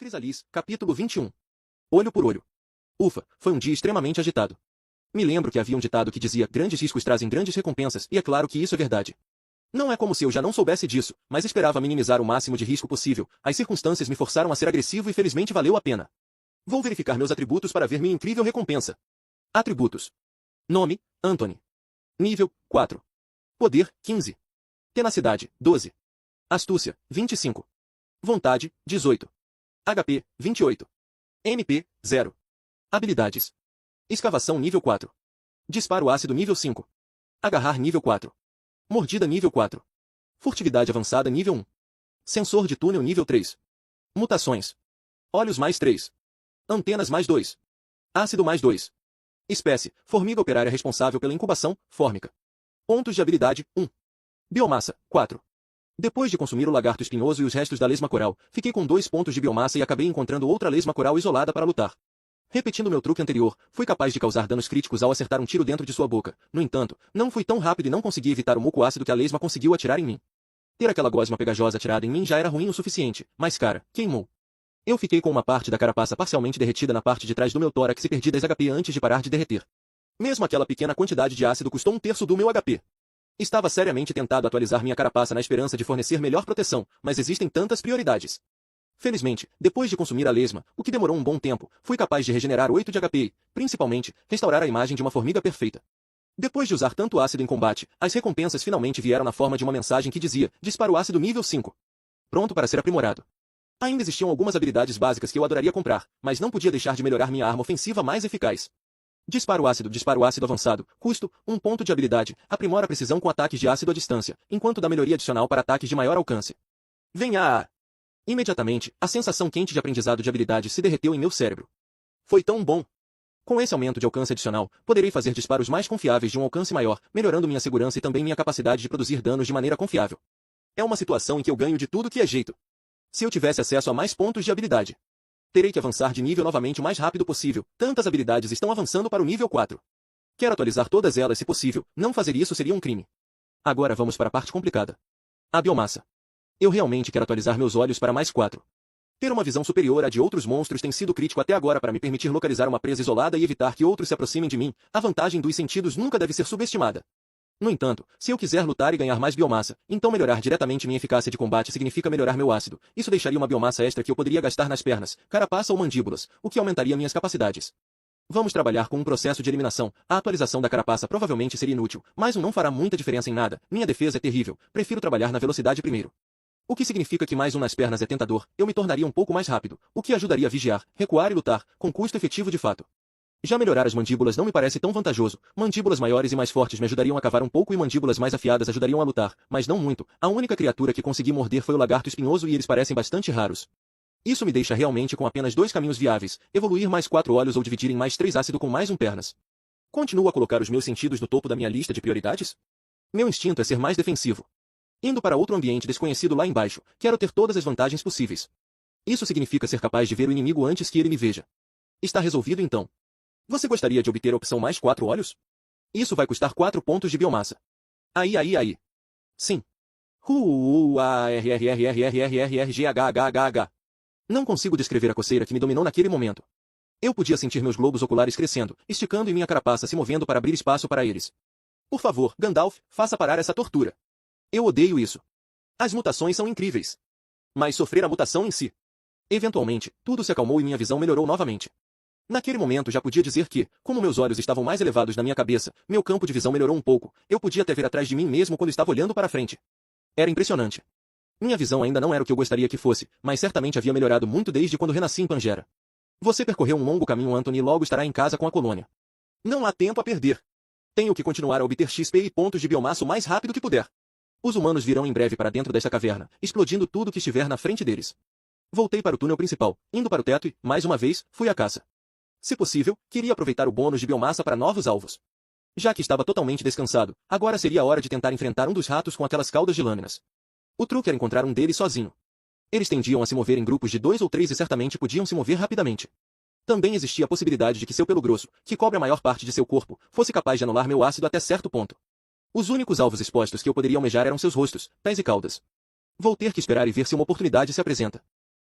Crisalis, capítulo 21. Olho por olho. Ufa, foi um dia extremamente agitado. Me lembro que havia um ditado que dizia: grandes riscos trazem grandes recompensas, e é claro que isso é verdade. Não é como se eu já não soubesse disso, mas esperava minimizar o máximo de risco possível. As circunstâncias me forçaram a ser agressivo e felizmente valeu a pena. Vou verificar meus atributos para ver minha incrível recompensa. Atributos. Nome, Anthony. Nível, 4. Poder, 15. Tenacidade, 12. Astúcia, 25. Vontade, 18. HP, 28. MP, 0. Habilidades. Escavação nível 4. Disparo ácido nível 5. Agarrar nível 4. Mordida nível 4. Furtividade avançada nível 1. Sensor de túnel nível 3. Mutações. Olhos mais 3. Antenas mais 2. Ácido mais 2. Espécie, formiga operária responsável pela incubação, fórmica. Pontos de habilidade, 1. Biomassa, 4. Depois de consumir o lagarto espinhoso e os restos da lesma coral, fiquei com 2 pontos de biomassa e acabei encontrando outra lesma coral isolada para lutar. Repetindo meu truque anterior, fui capaz de causar danos críticos ao acertar um tiro dentro de sua boca. No entanto, não fui tão rápido e não consegui evitar o muco ácido que a lesma conseguiu atirar em mim. Ter aquela gosma pegajosa atirada em mim já era ruim o suficiente, mas cara, queimou. Eu fiquei com uma parte da carapaça parcialmente derretida na parte de trás do meu tórax e perdi 10 HP antes de parar de derreter. Mesmo aquela pequena quantidade de ácido custou 1/3 do meu HP. Estava seriamente tentado atualizar minha carapaça na esperança de fornecer melhor proteção, mas existem tantas prioridades. Felizmente, depois de consumir a lesma, o que demorou um bom tempo, fui capaz de regenerar 8 de HP e, principalmente, restaurar a imagem de uma formiga perfeita. Depois de usar tanto ácido em combate, as recompensas finalmente vieram na forma de uma mensagem que dizia: disparo ácido nível 5. Pronto para ser aprimorado. Ainda existiam algumas habilidades básicas que eu adoraria comprar, mas não podia deixar de melhorar minha arma ofensiva mais eficaz. Disparo ácido avançado, custo, 1 ponto de habilidade, aprimora a precisão com ataques de ácido à distância, enquanto dá melhoria adicional para ataques de maior alcance. Venha! Imediatamente, a sensação quente de aprendizado de habilidade se derreteu em meu cérebro. Foi tão bom! Com esse aumento de alcance adicional, poderei fazer disparos mais confiáveis de um alcance maior, melhorando minha segurança e também minha capacidade de produzir danos de maneira confiável. É uma situação em que eu ganho de tudo que é jeito. Se eu tivesse acesso a mais pontos de habilidade, terei que avançar de nível novamente o mais rápido possível. Tantas habilidades estão avançando para o nível 4. Quero atualizar todas elas se possível, não fazer isso seria um crime. Agora vamos para a parte complicada. A biomassa. Eu realmente quero atualizar meus olhos para mais 4. Ter uma visão superior à de outros monstros tem sido crítico até agora para me permitir localizar uma presa isolada e evitar que outros se aproximem de mim. A vantagem dos sentidos nunca deve ser subestimada. No entanto, se eu quiser lutar e ganhar mais biomassa, então melhorar diretamente minha eficácia de combate significa melhorar meu ácido. Isso deixaria uma biomassa extra que eu poderia gastar nas pernas, carapaça ou mandíbulas, o que aumentaria minhas capacidades. Vamos trabalhar com um processo de eliminação. A atualização da carapaça provavelmente seria inútil, mas não fará muita diferença em nada. Minha defesa é terrível. Prefiro trabalhar na velocidade primeiro. O que significa que mais 1 nas pernas é tentador. Eu me tornaria um pouco mais rápido, o que ajudaria a vigiar, recuar e lutar, com custo efetivo de fato. Já melhorar as mandíbulas não me parece tão vantajoso. Mandíbulas maiores e mais fortes me ajudariam a cavar um pouco e mandíbulas mais afiadas ajudariam a lutar, mas não muito. A única criatura que consegui morder foi o lagarto espinhoso e eles parecem bastante raros. Isso me deixa realmente com apenas 2 caminhos viáveis: evoluir mais 4 olhos ou dividir em mais 3 ácido com mais 1 pernas. Continuo a colocar os meus sentidos no topo da minha lista de prioridades? Meu instinto é ser mais defensivo. Indo para outro ambiente desconhecido lá embaixo, quero ter todas as vantagens possíveis. Isso significa ser capaz de ver o inimigo antes que ele me veja. Está resolvido então. Você gostaria de obter a opção mais 4 olhos? Isso vai custar 4 pontos de biomassa. Aí. Sim. RRRRRRRRGHHHH. Não consigo descrever a coceira que me dominou naquele momento. Eu podia sentir meus globos oculares crescendo, esticando e minha carapaça se movendo para abrir espaço para eles. Por favor, Gandalf, faça parar essa tortura. Eu odeio isso. As mutações são incríveis. Mas sofrer a mutação em si. Eventualmente, tudo se acalmou e minha visão melhorou novamente. Naquele momento já podia dizer que, como meus olhos estavam mais elevados na minha cabeça, meu campo de visão melhorou um pouco. Eu podia até ver atrás de mim mesmo quando estava olhando para frente. Era impressionante. Minha visão ainda não era o que eu gostaria que fosse, mas certamente havia melhorado muito desde quando renasci em Pangera. Você percorreu um longo caminho, Anthony, e logo estará em casa com a colônia. Não há tempo a perder. Tenho que continuar a obter XP e pontos de biomassa o mais rápido que puder. Os humanos virão em breve para dentro desta caverna, explodindo tudo que estiver na frente deles. Voltei para o túnel principal, indo para o teto e, mais uma vez, fui à caça. Se possível, queria aproveitar o bônus de biomassa para novos alvos. Já que estava totalmente descansado, agora seria a hora de tentar enfrentar um dos ratos com aquelas caudas de lâminas. O truque era encontrar um deles sozinho. Eles tendiam a se mover em grupos de 2 ou 3 e certamente podiam se mover rapidamente. Também existia a possibilidade de que seu pelo grosso, que cobre a maior parte de seu corpo, fosse capaz de anular meu ácido até certo ponto. Os únicos alvos expostos que eu poderia almejar eram seus rostos, pés e caudas. Vou ter que esperar e ver se uma oportunidade se apresenta.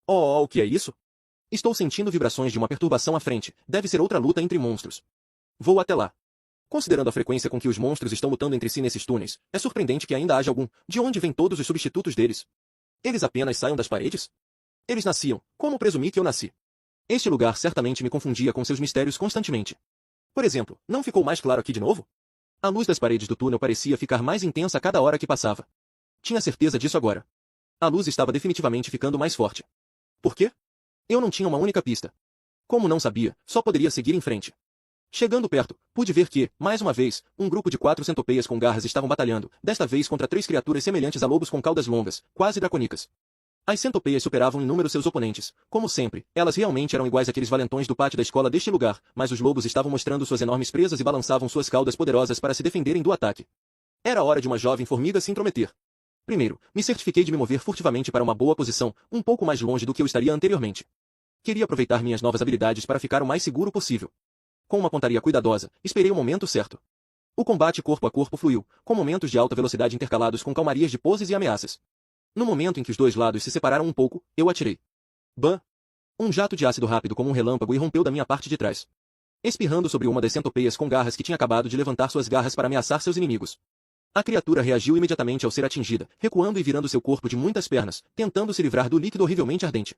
Oh, o que é isso? Estou sentindo vibrações de uma perturbação à frente. Deve ser outra luta entre monstros. Vou até lá. Considerando a frequência com que os monstros estão lutando entre si nesses túneis, é surpreendente que ainda haja algum. De onde vêm todos os substitutos deles? Eles apenas saiam das paredes? Eles nasciam, como presumi que eu nasci. Este lugar certamente me confundia com seus mistérios constantemente. Por exemplo, não ficou mais claro aqui de novo? A luz das paredes do túnel parecia ficar mais intensa a cada hora que passava. Tinha certeza disso agora. A luz estava definitivamente ficando mais forte. Por quê? Eu não tinha uma única pista. Como não sabia, só poderia seguir em frente. Chegando perto, pude ver que, mais uma vez, um grupo de 4 centopeias com garras estavam batalhando, desta vez contra 3 criaturas semelhantes a lobos com caudas longas, quase dracônicas. As centopeias superavam em número seus oponentes. Como sempre, elas realmente eram iguais àqueles valentões do pátio da escola deste lugar, mas os lobos estavam mostrando suas enormes presas e balançavam suas caudas poderosas para se defenderem do ataque. Era hora de uma jovem formiga se intrometer. Primeiro, me certifiquei de me mover furtivamente para uma boa posição, um pouco mais longe do que eu estaria anteriormente. Queria aproveitar minhas novas habilidades para ficar o mais seguro possível. Com uma pontaria cuidadosa, esperei o momento certo. O combate corpo a corpo fluiu, com momentos de alta velocidade intercalados com calmarias de poses e ameaças. No momento em que os dois lados se separaram um pouco, eu atirei. Bam! Um jato de ácido rápido como um relâmpago irrompeu da minha parte de trás, espirrando sobre uma das centopeias com garras que tinha acabado de levantar suas garras para ameaçar seus inimigos. A criatura reagiu imediatamente ao ser atingida, recuando e virando seu corpo de muitas pernas, tentando se livrar do líquido horrivelmente ardente.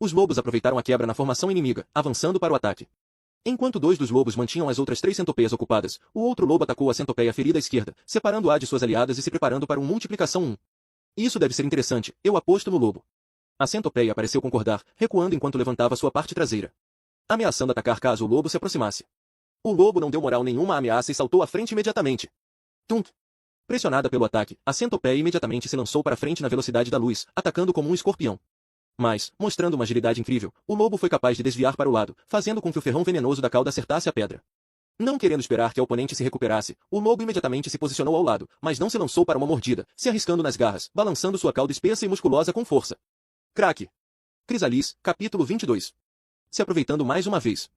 Os lobos aproveitaram a quebra na formação inimiga, avançando para o ataque. Enquanto 2 dos lobos mantinham as outras 3 centopeias ocupadas, o outro lobo atacou a centopeia ferida à esquerda, separando-a de suas aliadas e se preparando para um multiplicação 1. Isso deve ser interessante, eu aposto no lobo. A centopeia pareceu concordar, recuando enquanto levantava sua parte traseira, ameaçando atacar caso o lobo se aproximasse. O lobo não deu moral nenhuma à ameaça e saltou à frente imediatamente. Tunk! Pressionada pelo ataque, a centopeia imediatamente se lançou para frente na velocidade da luz, atacando como um escorpião. Mas, mostrando uma agilidade incrível, o lobo foi capaz de desviar para o lado, fazendo com que o ferrão venenoso da cauda acertasse a pedra. Não querendo esperar que a oponente se recuperasse, o lobo imediatamente se posicionou ao lado, mas não se lançou para uma mordida, se arriscando nas garras, balançando sua cauda espessa e musculosa com força. Craque! Crisalis, capítulo 22. Se aproveitando mais uma vez.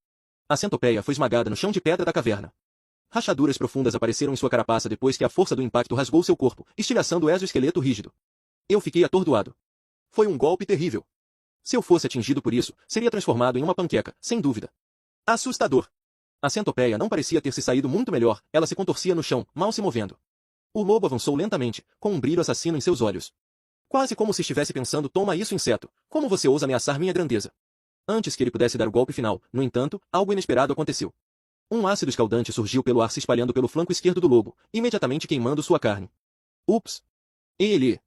A centopeia foi esmagada no chão de pedra da caverna. Rachaduras profundas apareceram em sua carapaça depois que a força do impacto rasgou seu corpo, estilhaçando o exoesqueleto rígido. Eu fiquei atordoado. Foi um golpe terrível. Se eu fosse atingido por isso, seria transformado em uma panqueca, sem dúvida. Assustador. A centopeia não parecia ter se saído muito melhor, ela se contorcia no chão, mal se movendo. O lobo avançou lentamente, com um brilho assassino em seus olhos. Quase como se estivesse pensando: toma isso, inseto, como você ousa ameaçar minha grandeza? Antes que ele pudesse dar o golpe final, no entanto, algo inesperado aconteceu. Um ácido escaldante surgiu pelo ar se espalhando pelo flanco esquerdo do lobo, imediatamente queimando sua carne. Ups! Ele!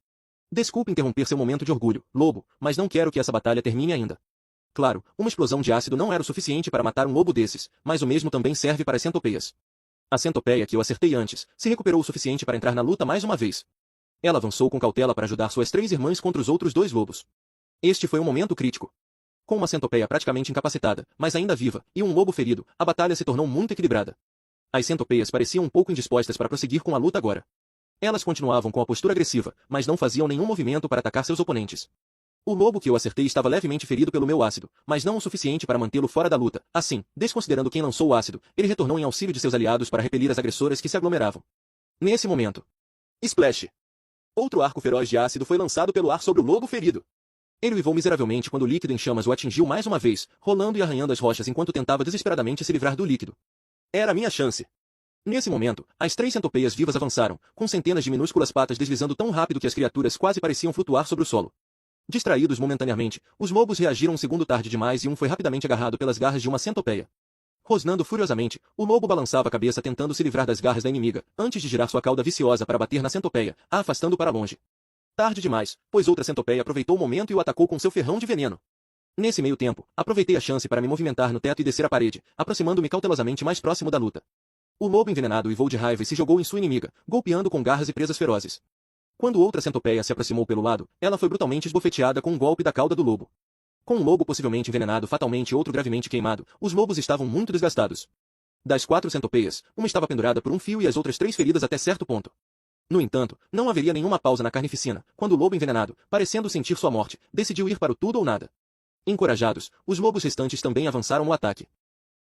Desculpe interromper seu momento de orgulho, lobo, mas não quero que essa batalha termine ainda. Claro, uma explosão de ácido não era o suficiente para matar um lobo desses, mas o mesmo também serve para as centopeias. A centopeia que eu acertei antes, se recuperou o suficiente para entrar na luta mais uma vez. Ela avançou com cautela para ajudar suas 3 irmãs contra os outros 2 lobos. Este foi um momento crítico. Com uma centopeia praticamente incapacitada, mas ainda viva, e um lobo ferido, a batalha se tornou muito equilibrada. As centopeias pareciam um pouco indispostas para prosseguir com a luta agora. Elas continuavam com a postura agressiva, mas não faziam nenhum movimento para atacar seus oponentes. O lobo que eu acertei estava levemente ferido pelo meu ácido, mas não o suficiente para mantê-lo fora da luta. Assim, desconsiderando quem lançou o ácido, ele retornou em auxílio de seus aliados para repelir as agressoras que se aglomeravam. Nesse momento, splash! Outro arco feroz de ácido foi lançado pelo ar sobre o lobo ferido. Ele uivou miseravelmente quando o líquido em chamas o atingiu mais uma vez, rolando e arranhando as rochas enquanto tentava desesperadamente se livrar do líquido. Era a minha chance. Nesse momento, as 3 centopeias vivas avançaram, com centenas de minúsculas patas deslizando tão rápido que as criaturas quase pareciam flutuar sobre o solo. Distraídos momentaneamente, os lobos reagiram um segundo tarde demais e um foi rapidamente agarrado pelas garras de uma centopeia. Rosnando furiosamente, o lobo balançava a cabeça tentando se livrar das garras da inimiga, antes de girar sua cauda viciosa para bater na centopeia, a afastando para longe. Tarde demais, pois outra centopeia aproveitou o momento e o atacou com seu ferrão de veneno. Nesse meio tempo, aproveitei a chance para me movimentar no teto e descer a parede, aproximando-me cautelosamente mais próximo da luta. O lobo envenenado uivou de raiva e se jogou em sua inimiga, golpeando com garras e presas ferozes. Quando outra centopeia se aproximou pelo lado, ela foi brutalmente esbofeteada com um golpe da cauda do lobo. Com um lobo possivelmente envenenado fatalmente e outro gravemente queimado, os lobos estavam muito desgastados. Das 4 centopeias, uma estava pendurada por um fio e as outras 3 feridas até certo ponto. No entanto, não haveria nenhuma pausa na carnificina, quando o lobo envenenado, parecendo sentir sua morte, decidiu ir para o tudo ou nada. Encorajados, os lobos restantes também avançaram no ataque.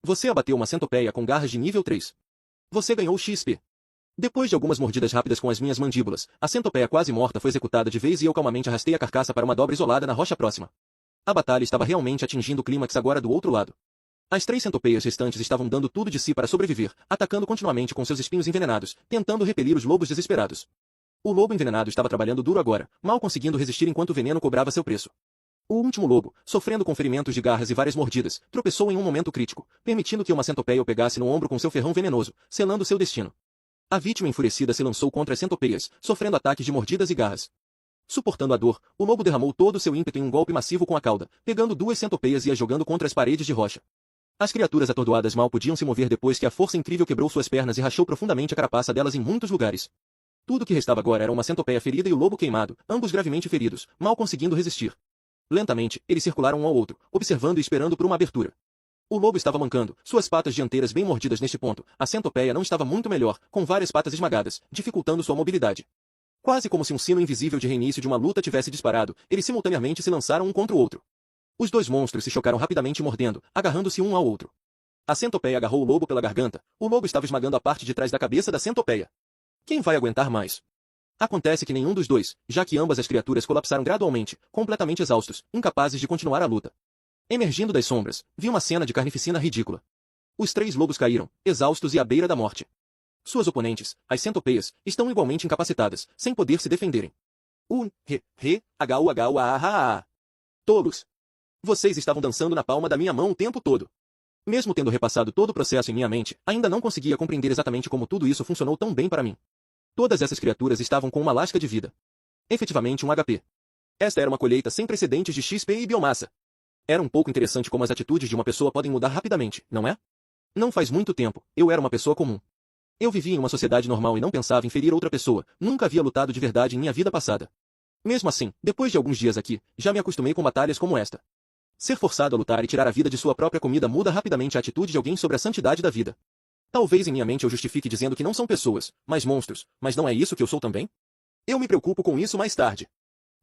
Você abateu uma centopeia com garras de nível 3. Você ganhou XP. Depois de algumas mordidas rápidas com as minhas mandíbulas, a centopeia quase morta foi executada de vez e eu calmamente arrastei a carcaça para uma dobra isolada na rocha próxima. A batalha estava realmente atingindo o clímax agora do outro lado. As 3 centopeias restantes estavam dando tudo de si para sobreviver, atacando continuamente com seus espinhos envenenados, tentando repelir os lobos desesperados. O lobo envenenado estava trabalhando duro agora, mal conseguindo resistir enquanto o veneno cobrava seu preço. O último lobo, sofrendo com ferimentos de garras e várias mordidas, tropeçou em um momento crítico, permitindo que uma centopeia o pegasse no ombro com seu ferrão venenoso, selando seu destino. A vítima enfurecida se lançou contra as centopeias, sofrendo ataques de mordidas e garras. Suportando a dor, o lobo derramou todo o seu ímpeto em um golpe massivo com a cauda, pegando 2 centopeias e as jogando contra as paredes de rocha. As criaturas atordoadas mal podiam se mover depois que a força incrível quebrou suas pernas e rachou profundamente a carapaça delas em muitos lugares. Tudo que restava agora era uma centopeia ferida e o lobo queimado, ambos gravemente feridos, mal conseguindo resistir. Lentamente, eles circularam um ao outro, observando e esperando por uma abertura. O lobo estava mancando, suas patas dianteiras bem mordidas neste ponto. A centopeia não estava muito melhor, com várias patas esmagadas, dificultando sua mobilidade. Quase como se um sino invisível de reinício de uma luta tivesse disparado, eles simultaneamente se lançaram um contra o outro. Os 2 monstros se chocaram rapidamente mordendo, agarrando-se um ao outro. A centopeia agarrou o lobo pela garganta, o lobo estava esmagando a parte de trás da cabeça da centopeia. Quem vai aguentar mais? Acontece que nenhum dos dois, já que ambas as criaturas colapsaram gradualmente, completamente exaustos, incapazes de continuar a luta. Emergindo das sombras, vi uma cena de carnificina ridícula. Os 3 lobos caíram, exaustos e à beira da morte. Suas oponentes, as centopeias, estão igualmente incapacitadas, sem poder se defenderem. Tolos! Vocês estavam dançando na palma da minha mão o tempo todo. Mesmo tendo repassado todo o processo em minha mente, ainda não conseguia compreender exatamente como tudo isso funcionou tão bem para mim. Todas essas criaturas estavam com uma lasca de vida. Efetivamente um HP. Esta era uma colheita sem precedentes de XP e biomassa. Era um pouco interessante como as atitudes de uma pessoa podem mudar rapidamente, não é? Não faz muito tempo, eu era uma pessoa comum. Eu vivia em uma sociedade normal e não pensava em ferir outra pessoa, nunca havia lutado de verdade em minha vida passada. Mesmo assim, depois de alguns dias aqui, já me acostumei com batalhas como esta. Ser forçado a lutar e tirar a vida de sua própria comida muda rapidamente a atitude de alguém sobre a santidade da vida. Talvez em minha mente eu justifique dizendo que não são pessoas, mas monstros, mas não é isso que eu sou também? Eu me preocupo com isso mais tarde.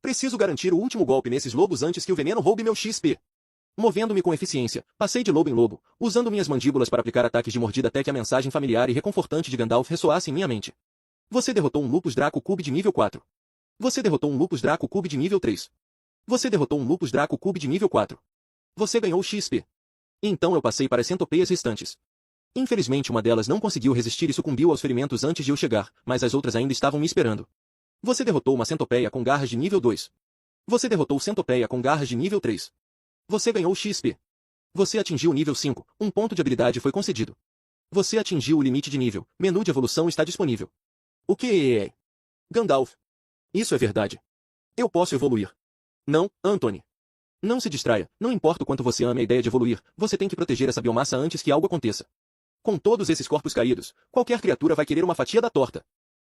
Preciso garantir o último golpe nesses lobos antes que o veneno roube meu XP. Movendo-me com eficiência, passei de lobo em lobo, usando minhas mandíbulas para aplicar ataques de mordida até que a mensagem familiar e reconfortante de Gandalf ressoasse em minha mente. Você derrotou um Lupus Draco Cube de nível 4. Você derrotou um Lupus Draco Cube de nível 3. Você derrotou um Lupus Draco Cube de nível 4. Você ganhou XP. Então eu passei para as centopeias restantes. Infelizmente uma delas não conseguiu resistir e sucumbiu aos ferimentos antes de eu chegar, mas as outras ainda estavam me esperando. Você derrotou uma centopeia com garras de nível 2. Você derrotou centopeia com garras de nível 3. Você ganhou XP. Você atingiu o nível 5, um ponto de habilidade foi concedido. Você atingiu o limite de nível, menu de evolução está disponível. O que é? Gandalf. Isso é verdade. Eu posso evoluir. Não, Anthony. Não se distraia, não importa o quanto você ame a ideia de evoluir, você tem que proteger essa biomassa antes que algo aconteça. Com todos esses corpos caídos, qualquer criatura vai querer uma fatia da torta.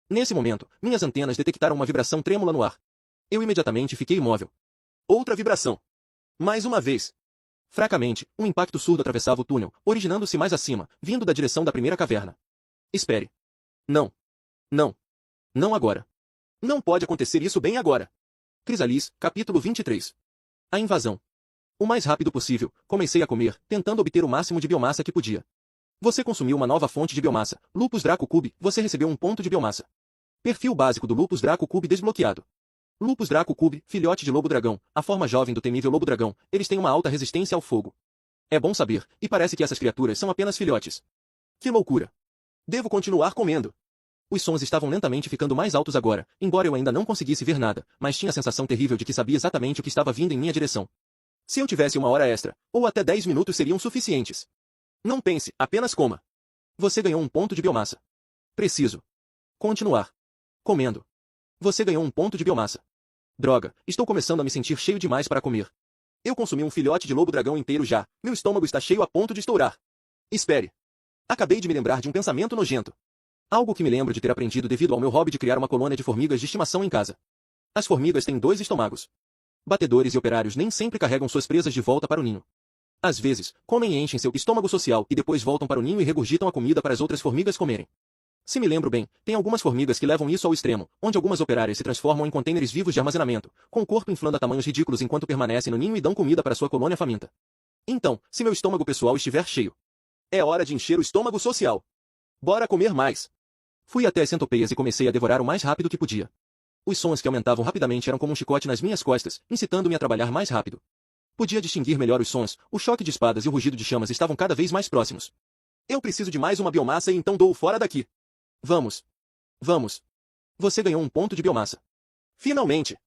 Nesse momento, minhas antenas detectaram uma vibração trêmula no ar. Eu imediatamente fiquei imóvel. Outra vibração. Mais uma vez. Fracamente, um impacto surdo atravessava o túnel, originando-se mais acima, vindo da direção da primeira caverna. Espere. Não. Não. Não agora. Não pode acontecer isso bem agora. Crisalis, capítulo 23. A invasão. O mais rápido possível, comecei a comer, tentando obter o máximo de biomassa que podia. Você consumiu uma nova fonte de biomassa, Lupus Draco Cube, você recebeu um ponto de biomassa. Perfil básico do Lupus Draco Cube desbloqueado. Lupus Draco Cube, filhote de lobo-dragão, a forma jovem do temível lobo-dragão, eles têm uma alta resistência ao fogo. É bom saber, e parece que essas criaturas são apenas filhotes. Que loucura! Devo continuar comendo. Os sons estavam lentamente ficando mais altos agora, embora eu ainda não conseguisse ver nada, mas tinha a sensação terrível de que sabia exatamente o que estava vindo em minha direção. Se eu tivesse uma hora extra, ou até 10 minutos seriam suficientes. Não pense, apenas coma. Você ganhou um ponto de biomassa. Preciso continuar comendo. Você ganhou um ponto de biomassa. Droga, estou começando a me sentir cheio demais para comer. Eu consumi um filhote de lobo-dragão inteiro já, meu estômago está cheio a ponto de estourar. Espere. Acabei de me lembrar de um pensamento nojento. Algo que me lembro de ter aprendido devido ao meu hobby de criar uma colônia de formigas de estimação em casa. As formigas têm 2 estômagos. Batedores e operários nem sempre carregam suas presas de volta para o ninho. Às vezes, comem e enchem seu estômago social e depois voltam para o ninho e regurgitam a comida para as outras formigas comerem. Se me lembro bem, tem algumas formigas que levam isso ao extremo, onde algumas operárias se transformam em contêineres vivos de armazenamento, com o corpo inflando a tamanhos ridículos enquanto permanecem no ninho e dão comida para sua colônia faminta. Então, se meu estômago pessoal estiver cheio, é hora de encher o estômago social. Bora comer mais. Fui até as centopeias e comecei a devorar o mais rápido que podia. Os sons que aumentavam rapidamente eram como um chicote nas minhas costas, incitando-me a trabalhar mais rápido. Podia distinguir melhor os sons, o choque de espadas e o rugido de chamas estavam cada vez mais próximos. Eu preciso de mais uma biomassa e então dou fora daqui. Vamos. Vamos. Você ganhou um ponto de biomassa. Finalmente.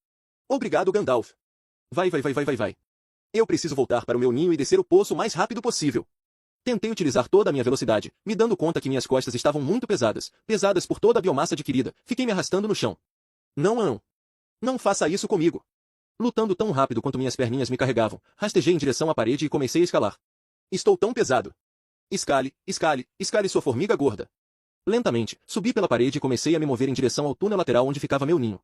Obrigado, Gandalf. Vai. Eu preciso voltar para o meu ninho e descer o poço o mais rápido possível. Tentei utilizar toda a minha velocidade, me dando conta que minhas costas estavam muito pesadas, pesadas por toda a biomassa adquirida. Fiquei me arrastando no chão. Não. Não faça isso comigo. Lutando tão rápido quanto minhas perninhas me carregavam, rastejei em direção à parede e comecei a escalar. Estou tão pesado. Escale sua formiga gorda. Lentamente, subi pela parede e comecei a me mover em direção ao túnel lateral onde ficava meu ninho.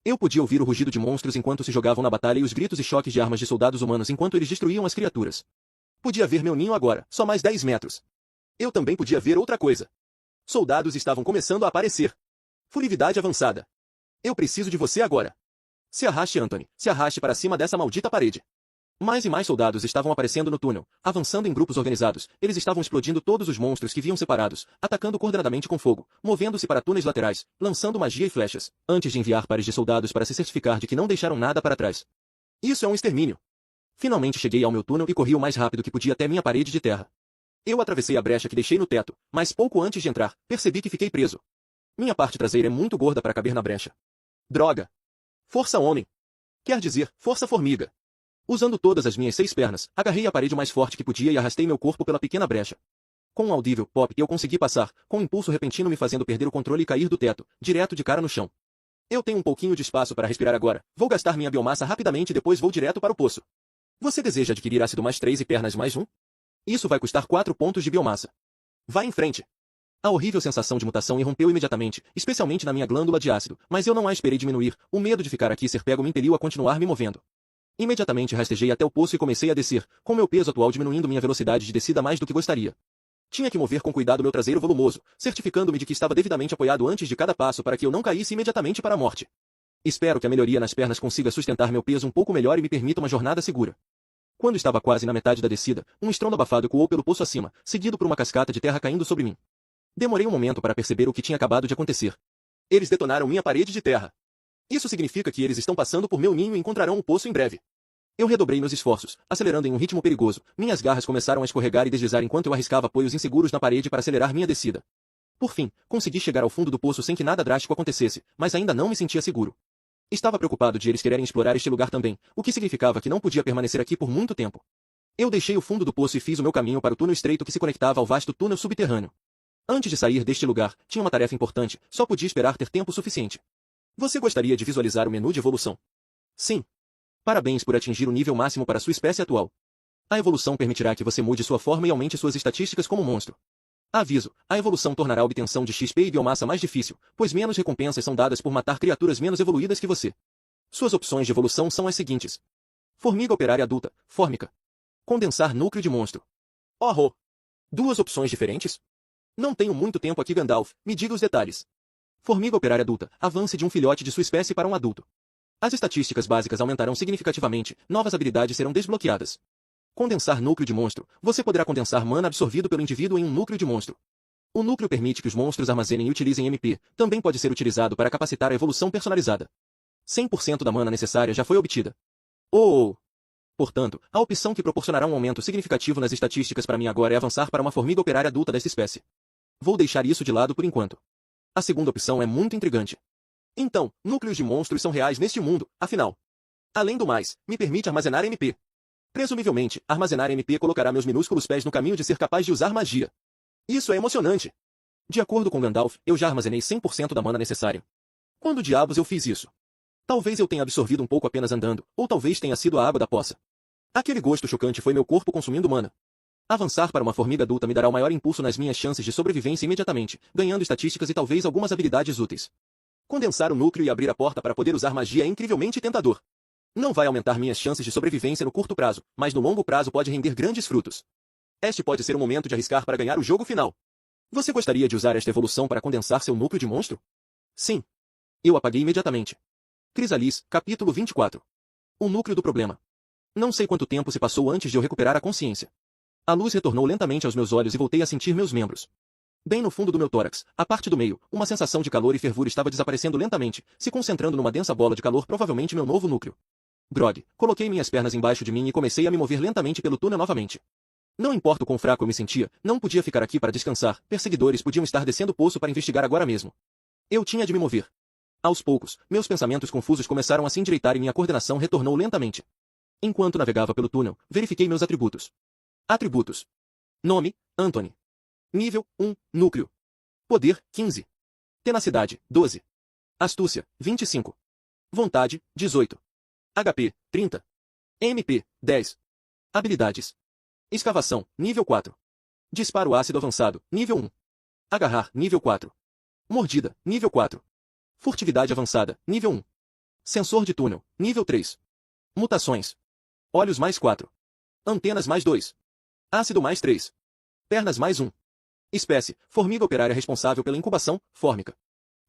Eu podia ouvir o rugido de monstros enquanto se jogavam na batalha e os gritos e choques de armas de soldados humanos enquanto eles destruíam as criaturas. Podia ver meu ninho agora, só mais 10 metros. Eu também podia ver outra coisa. Soldados estavam começando a aparecer. Furtividade avançada. Eu preciso de você agora. Se arraste, Anthony, se arraste para cima dessa maldita parede. Mais e mais soldados estavam aparecendo no túnel, avançando em grupos organizados. Eles estavam explodindo todos os monstros que viam separados, atacando coordenadamente com fogo, movendo-se para túneis laterais, lançando magia e flechas, antes de enviar pares de soldados para se certificar de que não deixaram nada para trás. Isso é um extermínio. Finalmente cheguei ao meu túnel e corri o mais rápido que podia até minha parede de terra. Eu atravessei a brecha que deixei no teto, mas pouco antes de entrar, percebi que fiquei preso. Minha parte traseira é muito gorda para caber na brecha. Droga! Força homem! Quer dizer, força formiga. Usando todas as minhas 6 pernas, agarrei a parede o mais forte que podia e arrastei meu corpo pela pequena brecha. Com um audível pop, eu consegui passar, com um impulso repentino me fazendo perder o controle e cair do teto, direto de cara no chão. Eu tenho um pouquinho de espaço para respirar agora. Vou gastar minha biomassa rapidamente e depois vou direto para o poço. Você deseja adquirir ácido mais 3 e pernas mais 1? Isso vai custar 4 pontos de biomassa. Vá em frente. A horrível sensação de mutação irrompeu imediatamente, especialmente na minha glândula de ácido, mas eu não a esperei diminuir. O medo de ficar aqui e ser pego me impeliu a continuar me movendo. Imediatamente rastejei até o poço e comecei a descer, com meu peso atual diminuindo minha velocidade de descida mais do que gostaria. Tinha que mover com cuidado meu traseiro volumoso, certificando-me de que estava devidamente apoiado antes de cada passo para que eu não caísse imediatamente para a morte. Espero que a melhoria nas pernas consiga sustentar meu peso um pouco melhor e me permita uma jornada segura. Quando estava quase na metade da descida, um estrondo abafado ecoou pelo poço acima, seguido por uma cascata de terra caindo sobre mim. Demorei um momento para perceber o que tinha acabado de acontecer. Eles detonaram minha parede de terra. Isso significa que eles estão passando por meu ninho e encontrarão o poço em breve. Eu redobrei meus esforços, acelerando em um ritmo perigoso. Minhas garras começaram a escorregar e deslizar enquanto eu arriscava apoios inseguros na parede para acelerar minha descida. Por fim, consegui chegar ao fundo do poço sem que nada drástico acontecesse, mas ainda não me sentia seguro. Estava preocupado de eles quererem explorar este lugar também, o que significava que não podia permanecer aqui por muito tempo. Eu deixei o fundo do poço e fiz o meu caminho para o túnel estreito que se conectava ao vasto túnel subterrâneo. Antes de sair deste lugar, tinha uma tarefa importante, só podia esperar ter tempo suficiente. Você gostaria de visualizar o menu de evolução? Sim. Parabéns por atingir o nível máximo para sua espécie atual. A evolução permitirá que você mude sua forma e aumente suas estatísticas como monstro. Aviso, a evolução tornará a obtenção de XP e biomassa mais difícil, pois menos recompensas são dadas por matar criaturas menos evoluídas que você. Suas opções de evolução são as seguintes. Formiga operária adulta, fórmica. Condensar núcleo de monstro. Oh! 2 opções diferentes? Não tenho muito tempo aqui, Gandalf, me diga os detalhes. Formiga operária adulta, avance de um filhote de sua espécie para um adulto. As estatísticas básicas aumentarão significativamente, novas habilidades serão desbloqueadas. Condensar núcleo de monstro, você poderá condensar mana absorvido pelo indivíduo em um núcleo de monstro. O núcleo permite que os monstros armazenem e utilizem MP, também pode ser utilizado para capacitar a evolução personalizada. 100% da mana necessária já foi obtida. Oh! Portanto, a opção que proporcionará um aumento significativo nas estatísticas para mim agora é avançar para uma formiga operária adulta desta espécie. Vou deixar isso de lado por enquanto. A segunda opção é muito intrigante. Então, núcleos de monstros são reais neste mundo, afinal. Além do mais, me permite armazenar MP. Presumivelmente, armazenar MP colocará meus minúsculos pés no caminho de ser capaz de usar magia. Isso é emocionante. De acordo com Gandalf, eu já armazenei 100% da mana necessária. Quando diabos eu fiz isso? Talvez eu tenha absorvido um pouco apenas andando, ou talvez tenha sido a água da poça. Aquele gosto chocante foi meu corpo consumindo mana. Avançar para uma formiga adulta me dará o maior impulso nas minhas chances de sobrevivência imediatamente, ganhando estatísticas e talvez algumas habilidades úteis. Condensar o núcleo e abrir a porta para poder usar magia é incrivelmente tentador. Não vai aumentar minhas chances de sobrevivência no curto prazo, mas no longo prazo pode render grandes frutos. Este pode ser o momento de arriscar para ganhar o jogo final. Você gostaria de usar esta evolução para condensar seu núcleo de monstro? Sim. Eu apaguei imediatamente. Crisalis, capítulo 24. O núcleo do problema. Não sei quanto tempo se passou antes de eu recuperar a consciência. A luz retornou lentamente aos meus olhos e voltei a sentir meus membros. Bem no fundo do meu tórax, a parte do meio, uma sensação de calor e fervura estava desaparecendo lentamente, se concentrando numa densa bola de calor, provavelmente meu novo núcleo. Grog, coloquei minhas pernas embaixo de mim e comecei a me mover lentamente pelo túnel novamente. Não importa o quão fraco eu me sentia, não podia ficar aqui para descansar, perseguidores podiam estar descendo o poço para investigar agora mesmo. Eu tinha de me mover. Aos poucos, meus pensamentos confusos começaram a se endireitar e minha coordenação retornou lentamente. Enquanto navegava pelo túnel, verifiquei meus atributos. Atributos. Nome, Anthony. Nível 1, núcleo. Poder, 15. Tenacidade, 12. Astúcia, 25. Vontade, 18. HP, 30. MP, 10. Habilidades. Escavação, nível 4. Disparo ácido avançado, nível 1. Agarrar, nível 4. Mordida, nível 4. Furtividade avançada, nível 1. Sensor de túnel, nível 3. Mutações. Olhos mais 4. Antenas mais 2. Ácido mais 3. Pernas mais 1. Espécie, formiga operária responsável pela incubação, fórmica.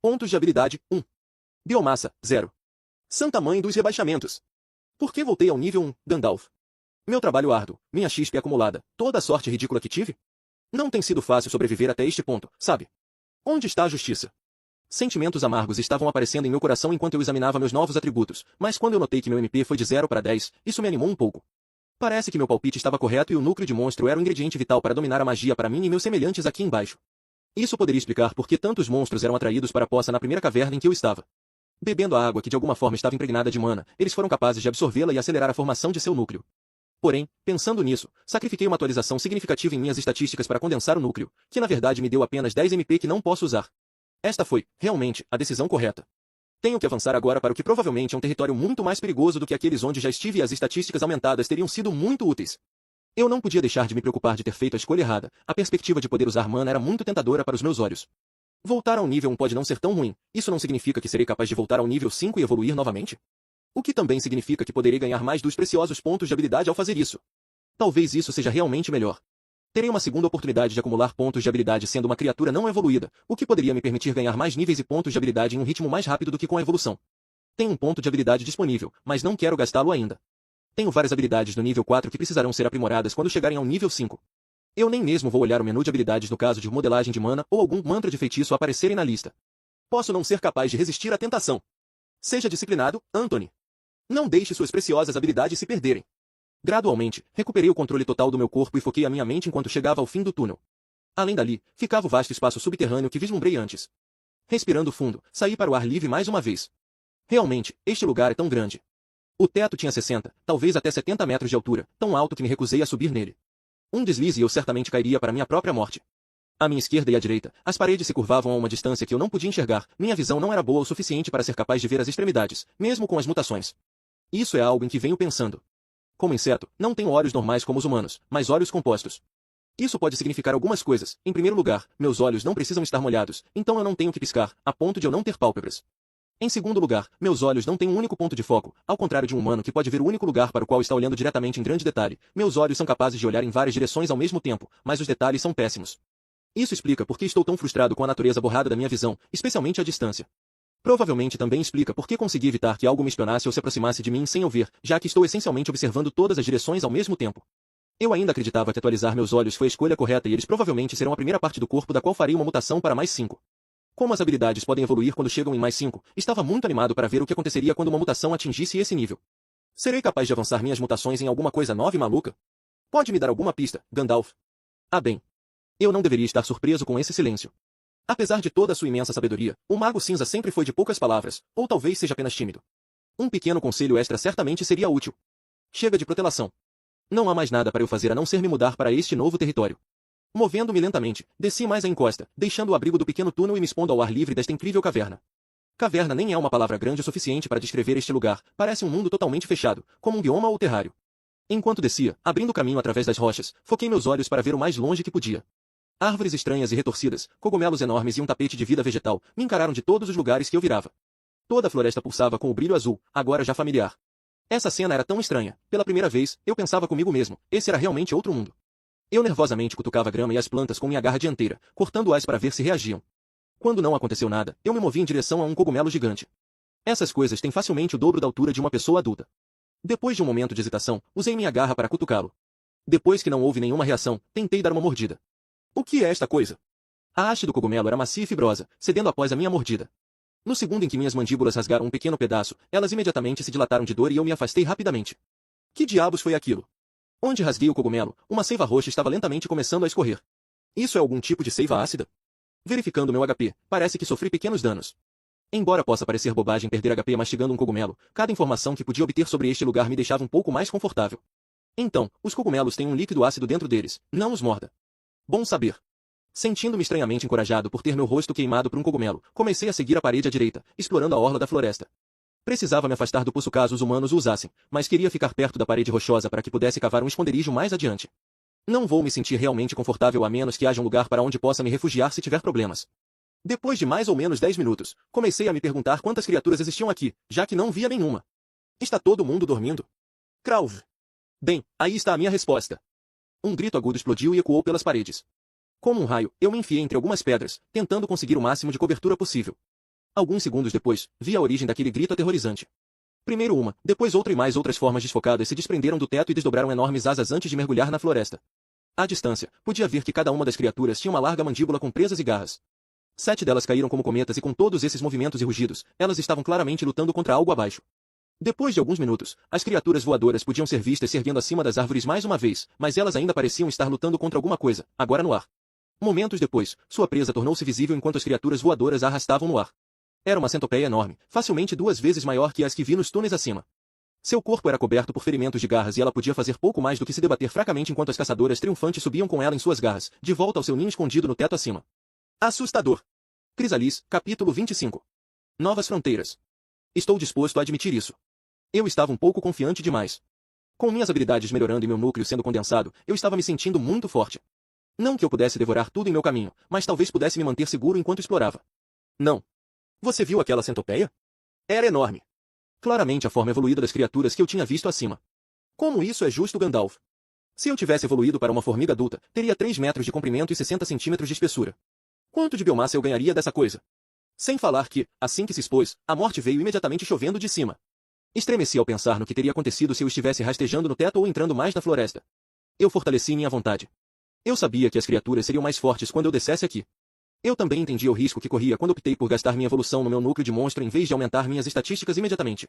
Pontos de habilidade, 1. Biomassa, 0. Santa Mãe dos rebaixamentos. Por que voltei ao nível 1, Gandalf? Meu trabalho árduo, minha XP acumulada, toda a sorte ridícula que tive? Não tem sido fácil sobreviver até este ponto, sabe? Onde está a justiça? Sentimentos amargos estavam aparecendo em meu coração enquanto eu examinava meus novos atributos, mas quando eu notei que meu MP foi de 0 para 10, isso me animou um pouco. Parece que meu palpite estava correto e o núcleo de monstro era o ingrediente vital para dominar a magia para mim e meus semelhantes aqui embaixo. Isso poderia explicar por que tantos monstros eram atraídos para a poça na primeira caverna em que eu estava. Bebendo a água que de alguma forma estava impregnada de mana, eles foram capazes de absorvê-la e acelerar a formação de seu núcleo. Porém, pensando nisso, sacrifiquei uma atualização significativa em minhas estatísticas para condensar o núcleo, que na verdade me deu apenas 10 MP que não posso usar. Esta foi, realmente, a decisão correta. Tenho que avançar agora para o que provavelmente é um território muito mais perigoso do que aqueles onde já estive e as estatísticas aumentadas teriam sido muito úteis. Eu não podia deixar de me preocupar de ter feito a escolha errada, a perspectiva de poder usar mana era muito tentadora para os meus olhos. Voltar ao nível 1 pode não ser tão ruim, isso não significa que serei capaz de voltar ao nível 5 e evoluir novamente? O que também significa que poderei ganhar mais dos preciosos pontos de habilidade ao fazer isso. Talvez isso seja realmente melhor. Terei uma segunda oportunidade de acumular pontos de habilidade sendo uma criatura não evoluída, o que poderia me permitir ganhar mais níveis e pontos de habilidade em um ritmo mais rápido do que com a evolução. Tenho um ponto de habilidade disponível, mas não quero gastá-lo ainda. Tenho várias habilidades no nível 4 que precisarão ser aprimoradas quando chegarem ao nível 5. Eu nem mesmo vou olhar o menu de habilidades no caso de modelagem de mana ou algum mantra de feitiço aparecerem na lista. Posso não ser capaz de resistir à tentação. Seja disciplinado, Anthony. Não deixe suas preciosas habilidades se perderem. Gradualmente, recuperei o controle total do meu corpo e foquei a minha mente enquanto chegava ao fim do túnel. Além dali, ficava o vasto espaço subterrâneo que vislumbrei antes. Respirando fundo, saí para o ar livre mais uma vez. Realmente, este lugar é tão grande. O teto tinha 60, talvez até 70 metros de altura, tão alto que me recusei a subir nele. Um deslize e eu certamente cairia para minha própria morte. À minha esquerda e à direita, as paredes se curvavam a uma distância que eu não podia enxergar, minha visão não era boa o suficiente para ser capaz de ver as extremidades, mesmo com as mutações. Isso é algo em que venho pensando. Como inseto, não tenho olhos normais como os humanos, mas olhos compostos. Isso pode significar algumas coisas. Em primeiro lugar, meus olhos não precisam estar molhados, então eu não tenho que piscar, a ponto de eu não ter pálpebras. Em segundo lugar, meus olhos não têm um único ponto de foco, ao contrário de um humano que pode ver o único lugar para o qual está olhando diretamente em grande detalhe. Meus olhos são capazes de olhar em várias direções ao mesmo tempo, mas os detalhes são péssimos. Isso explica por que estou tão frustrado com a natureza borrada da minha visão, especialmente à distância. Provavelmente também explica por que consegui evitar que algo me espionasse ou se aproximasse de mim sem eu ver, já que estou essencialmente observando todas as direções ao mesmo tempo. Eu ainda acreditava que atualizar meus olhos foi a escolha correta e eles provavelmente serão a primeira parte do corpo da qual farei uma mutação para mais 5. Como as habilidades podem evoluir quando chegam em mais 5, estava muito animado para ver o que aconteceria quando uma mutação atingisse esse nível. Serei capaz de avançar minhas mutações em alguma coisa nova e maluca? Pode me dar alguma pista, Gandalf? Ah bem. Eu não deveria estar surpreso com esse silêncio. Apesar de toda a sua imensa sabedoria, o Mago Cinza sempre foi de poucas palavras, ou talvez seja apenas tímido. Um pequeno conselho extra certamente seria útil. Chega de protelação. Não há mais nada para eu fazer a não ser me mudar para este novo território. Movendo-me lentamente, desci mais a encosta, deixando o abrigo do pequeno túnel e me expondo ao ar livre desta incrível caverna. Caverna nem é uma palavra grande o suficiente para descrever este lugar, parece um mundo totalmente fechado, como um bioma ou terrário. Enquanto descia, abrindo caminho através das rochas, foquei meus olhos para ver o mais longe que podia. Árvores estranhas e retorcidas, cogumelos enormes e um tapete de vida vegetal, me encararam de todos os lugares que eu virava. Toda a floresta pulsava com o brilho azul, agora já familiar. Essa cena era tão estranha. Pela primeira vez, eu pensava comigo mesmo, esse era realmente outro mundo. Eu nervosamente cutucava a grama e as plantas com minha garra dianteira, cortando-as para ver se reagiam. Quando não aconteceu nada, eu me movi em direção a um cogumelo gigante. Essas coisas têm facilmente o dobro da altura de uma pessoa adulta. Depois de um momento de hesitação, usei minha garra para cutucá-lo. Depois que não houve nenhuma reação, tentei dar uma mordida. O que é esta coisa? A haste do cogumelo era macia e fibrosa, cedendo após a minha mordida. No segundo em que minhas mandíbulas rasgaram um pequeno pedaço, elas imediatamente se dilataram de dor e eu me afastei rapidamente. Que diabos foi aquilo? Onde rasguei o cogumelo, uma seiva roxa estava lentamente começando a escorrer. Isso é algum tipo de seiva ácida? Verificando meu HP, parece que sofri pequenos danos. Embora possa parecer bobagem perder HP mastigando um cogumelo, cada informação que podia obter sobre este lugar me deixava um pouco mais confortável. Então, os cogumelos têm um líquido ácido dentro deles, não os morda. Bom saber. Sentindo-me estranhamente encorajado por ter meu rosto queimado por um cogumelo, comecei a seguir a parede à direita, explorando a orla da floresta. Precisava me afastar do poço caso os humanos o usassem, mas queria ficar perto da parede rochosa para que pudesse cavar um esconderijo mais adiante. Não vou me sentir realmente confortável a menos que haja um lugar para onde possa me refugiar se tiver problemas. Depois de mais ou menos 10 minutos, comecei a me perguntar quantas criaturas existiam aqui, já que não via nenhuma. Está todo mundo dormindo? Krauv. Bem, aí está a minha resposta. Um grito agudo explodiu e ecoou pelas paredes. Como um raio, eu me enfiei entre algumas pedras, tentando conseguir o máximo de cobertura possível. Alguns segundos depois, vi a origem daquele grito aterrorizante. Primeiro uma, depois outra e mais outras formas desfocadas se desprenderam do teto e desdobraram enormes asas antes de mergulhar na floresta. À distância, podia ver que cada uma das criaturas tinha uma larga mandíbula com presas e garras. 7 delas caíram como cometas e com todos esses movimentos e rugidos, elas estavam claramente lutando contra algo abaixo. Depois de alguns minutos, as criaturas voadoras podiam ser vistas se erguendo acima das árvores mais uma vez, mas elas ainda pareciam estar lutando contra alguma coisa, agora no ar. Momentos depois, sua presa tornou-se visível enquanto as criaturas voadoras a arrastavam no ar. Era uma centopeia enorme, facilmente 2 vezes maior que as que vi nos túneis acima. Seu corpo era coberto por ferimentos de garras e ela podia fazer pouco mais do que se debater fracamente enquanto as caçadoras triunfantes subiam com ela em suas garras, de volta ao seu ninho escondido no teto acima. Assustador. Crisalis, capítulo 25. Novas fronteiras. Estou disposto a admitir isso. Eu estava um pouco confiante demais. Com minhas habilidades melhorando e meu núcleo sendo condensado, eu estava me sentindo muito forte. Não que eu pudesse devorar tudo em meu caminho, mas talvez pudesse me manter seguro enquanto explorava. Não. Você viu aquela centopeia? Era enorme. Claramente a forma evoluída das criaturas que eu tinha visto acima. Como isso é justo, Gandalf? Se eu tivesse evoluído para uma formiga adulta, teria 3 metros de comprimento e 60 centímetros de espessura. Quanto de biomassa eu ganharia dessa coisa? Sem falar que, assim que se expôs, a morte veio imediatamente chovendo de cima. Estremeci ao pensar no que teria acontecido se eu estivesse rastejando no teto ou entrando mais na floresta. Eu fortaleci minha vontade. Eu sabia que as criaturas seriam mais fortes quando eu descesse aqui. Eu também entendia o risco que corria quando optei por gastar minha evolução no meu núcleo de monstro em vez de aumentar minhas estatísticas imediatamente.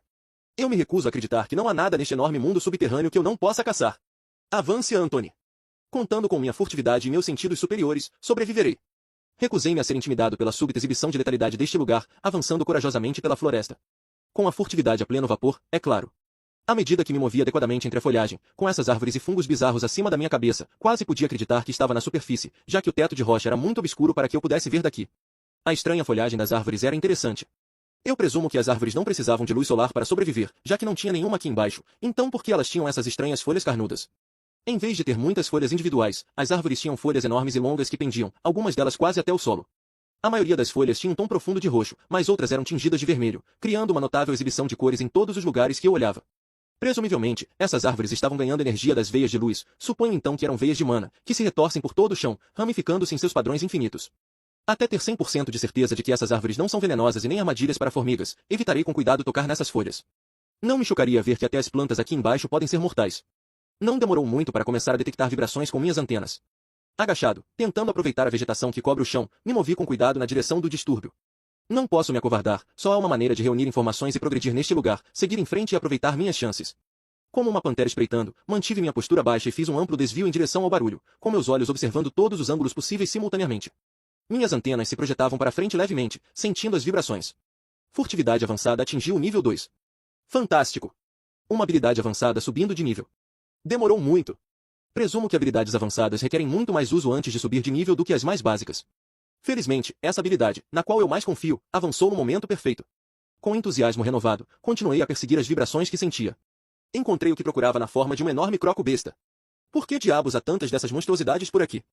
Eu me recuso a acreditar que não há nada neste enorme mundo subterrâneo que eu não possa caçar. Avance, Anthony. Contando com minha furtividade e meus sentidos superiores, sobreviverei. Recusei-me a ser intimidado pela súbita exibição de letalidade deste lugar, avançando corajosamente pela floresta. Com a furtividade a pleno vapor, é claro. À medida que me movia adequadamente entre a folhagem, com essas árvores e fungos bizarros acima da minha cabeça, quase podia acreditar que estava na superfície, já que o teto de rocha era muito obscuro para que eu pudesse ver daqui. A estranha folhagem das árvores era interessante. Eu presumo que as árvores não precisavam de luz solar para sobreviver, já que não tinha nenhuma aqui embaixo, então por que elas tinham essas estranhas folhas carnudas? Em vez de ter muitas folhas individuais, as árvores tinham folhas enormes e longas que pendiam, algumas delas quase até o solo. A maioria das folhas tinha um tom profundo de roxo, mas outras eram tingidas de vermelho, criando uma notável exibição de cores em todos os lugares que eu olhava. Presumivelmente, essas árvores estavam ganhando energia das veias de luz, suponho então que eram veias de mana, que se retorcem por todo o chão, ramificando-se em seus padrões infinitos. Até ter 100% de certeza de que essas árvores não são venenosas e nem armadilhas para formigas, evitarei com cuidado tocar nessas folhas. Não me chocaria ver que até as plantas aqui embaixo podem ser mortais. Não demorou muito para começar a detectar vibrações com minhas antenas. Agachado, tentando aproveitar a vegetação que cobre o chão, me movi com cuidado na direção do distúrbio. Não posso me acovardar, só há uma maneira de reunir informações e progredir neste lugar, seguir em frente e aproveitar minhas chances. Como uma pantera espreitando, mantive minha postura baixa e fiz um amplo desvio em direção ao barulho, com meus olhos observando todos os ângulos possíveis simultaneamente. Minhas antenas se projetavam para frente levemente, sentindo as vibrações. Furtividade avançada atingiu o nível 2. Fantástico! Uma habilidade avançada subindo de nível. Demorou muito. Presumo que habilidades avançadas requerem muito mais uso antes de subir de nível do que as mais básicas. Felizmente, essa habilidade, na qual eu mais confio, avançou no momento perfeito. Com entusiasmo renovado, continuei a perseguir as vibrações que sentia. Encontrei o que procurava na forma de um enorme croco-besta. Por que diabos há tantas dessas monstruosidades por aqui?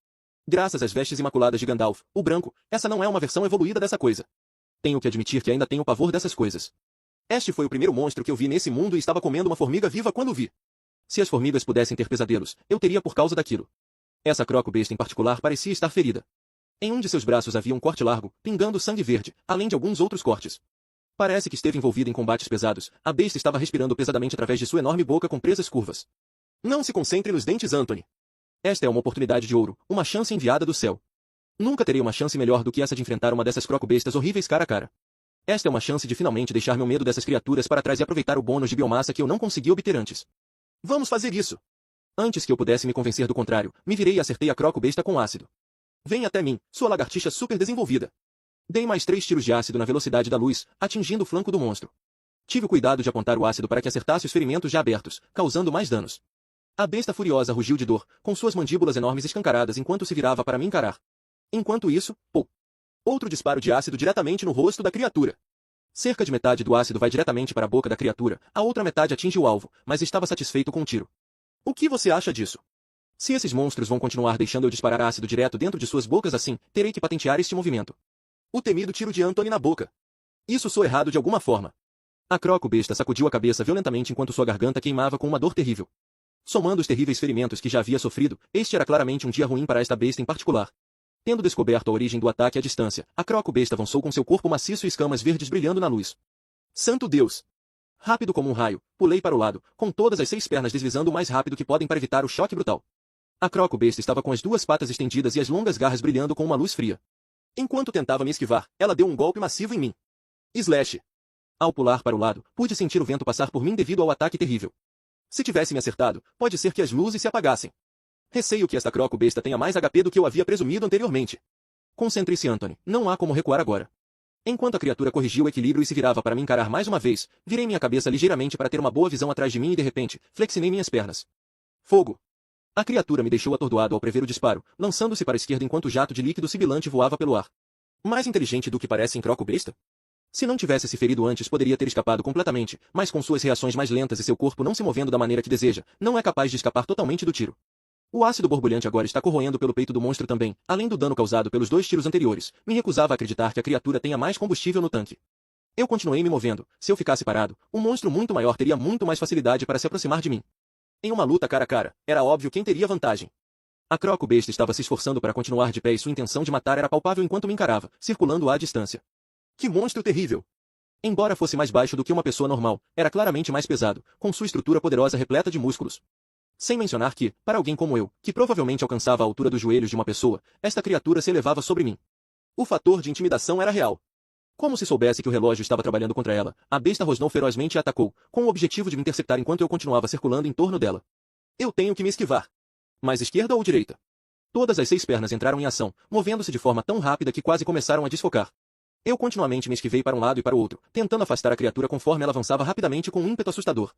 Graças às vestes imaculadas de Gandalf, o branco, essa não é uma versão evoluída dessa coisa. Tenho que admitir que ainda tenho pavor dessas coisas. Este foi o primeiro monstro que eu vi nesse mundo e estava comendo uma formiga viva quando o vi. Se as formigas pudessem ter pesadelos, eu teria por causa daquilo. Essa croco-besta em particular parecia estar ferida. Em um de seus braços havia um corte largo, pingando sangue verde, além de alguns outros cortes. Parece que esteve envolvida em combates pesados. A besta estava respirando pesadamente através de sua enorme boca com presas curvas. Não se concentre nos dentes, Anthony. Esta é uma oportunidade de ouro, uma chance enviada do céu. Nunca terei uma chance melhor do que essa de enfrentar uma dessas croco-bestas horríveis cara a cara. Esta é uma chance de finalmente deixar meu medo dessas criaturas para trás e aproveitar o bônus de biomassa que eu não consegui obter antes. Vamos fazer isso! Antes que eu pudesse me convencer do contrário, me virei e acertei a croco-besta com ácido. Vem até mim, sua lagartixa super desenvolvida. Dei mais 3 tiros de ácido na velocidade da luz, atingindo o flanco do monstro. Tive o cuidado de apontar o ácido para que acertasse os ferimentos já abertos, causando mais danos. A besta furiosa rugiu de dor, com suas mandíbulas enormes escancaradas enquanto se virava para me encarar. Enquanto isso, outro disparo de ácido diretamente no rosto da criatura. Cerca de metade do ácido vai diretamente para a boca da criatura, a outra metade atinge o alvo, mas estava satisfeito com o tiro. O que você acha disso? Se esses monstros vão continuar deixando eu disparar ácido direto dentro de suas bocas assim, terei que patentear este movimento. O temido tiro de Anthony na boca. Isso soou errado de alguma forma. A croco-besta sacudiu a cabeça violentamente enquanto sua garganta queimava com uma dor terrível. Somando os terríveis ferimentos que já havia sofrido, este era claramente um dia ruim para esta besta em particular. Tendo descoberto a origem do ataque à distância, a croco-besta avançou com seu corpo maciço e escamas verdes brilhando na luz. Santo Deus! Rápido como um raio, pulei para o lado, com todas as 6 pernas deslizando o mais rápido que podem para evitar o choque brutal. A croco-besta estava com as 2 patas estendidas e as longas garras brilhando com uma luz fria. Enquanto tentava me esquivar, ela deu um golpe massivo em mim. Slash! Ao pular para o lado, pude sentir o vento passar por mim devido ao ataque terrível. Se tivesse me acertado, pode ser que as luzes se apagassem. Receio que esta croco-besta tenha mais HP do que eu havia presumido anteriormente. Concentre-se, Anthony. Não há como recuar agora. Enquanto a criatura corrigia o equilíbrio e se virava para me encarar mais uma vez, virei minha cabeça ligeiramente para ter uma boa visão atrás de mim e de repente, flexionei minhas pernas. Fogo! A criatura me deixou atordoado ao prever o disparo, lançando-se para a esquerda enquanto o jato de líquido sibilante voava pelo ar. Mais inteligente do que parece em croco-besta? Se não tivesse se ferido antes poderia ter escapado completamente, mas com suas reações mais lentas e seu corpo não se movendo da maneira que deseja, não é capaz de escapar totalmente do tiro. O ácido borbulhante agora está corroendo pelo peito do monstro também, além do dano causado pelos 2 tiros anteriores. Me recusava a acreditar que a criatura tenha mais combustível no tanque. Eu continuei me movendo. Se eu ficasse parado, um monstro muito maior teria muito mais facilidade para se aproximar de mim. Em uma luta cara a cara, era óbvio quem teria vantagem. A croco-besta estava se esforçando para continuar de pé e sua intenção de matar era palpável enquanto me encarava, circulando à distância. Que monstro terrível! Embora fosse mais baixo do que uma pessoa normal, era claramente mais pesado, com sua estrutura poderosa repleta de músculos. Sem mencionar que, para alguém como eu, que provavelmente alcançava a altura dos joelhos de uma pessoa, esta criatura se elevava sobre mim. O fator de intimidação era real. Como se soubesse que o relógio estava trabalhando contra ela, a besta rosnou ferozmente e atacou, com o objetivo de me interceptar enquanto eu continuava circulando em torno dela. Eu tenho que me esquivar. Mais esquerda ou direita? Todas as 6 pernas entraram em ação, movendo-se de forma tão rápida que quase começaram a desfocar. Eu continuamente me esquivei para um lado e para o outro, tentando afastar a criatura conforme ela avançava rapidamente com um ímpeto assustador.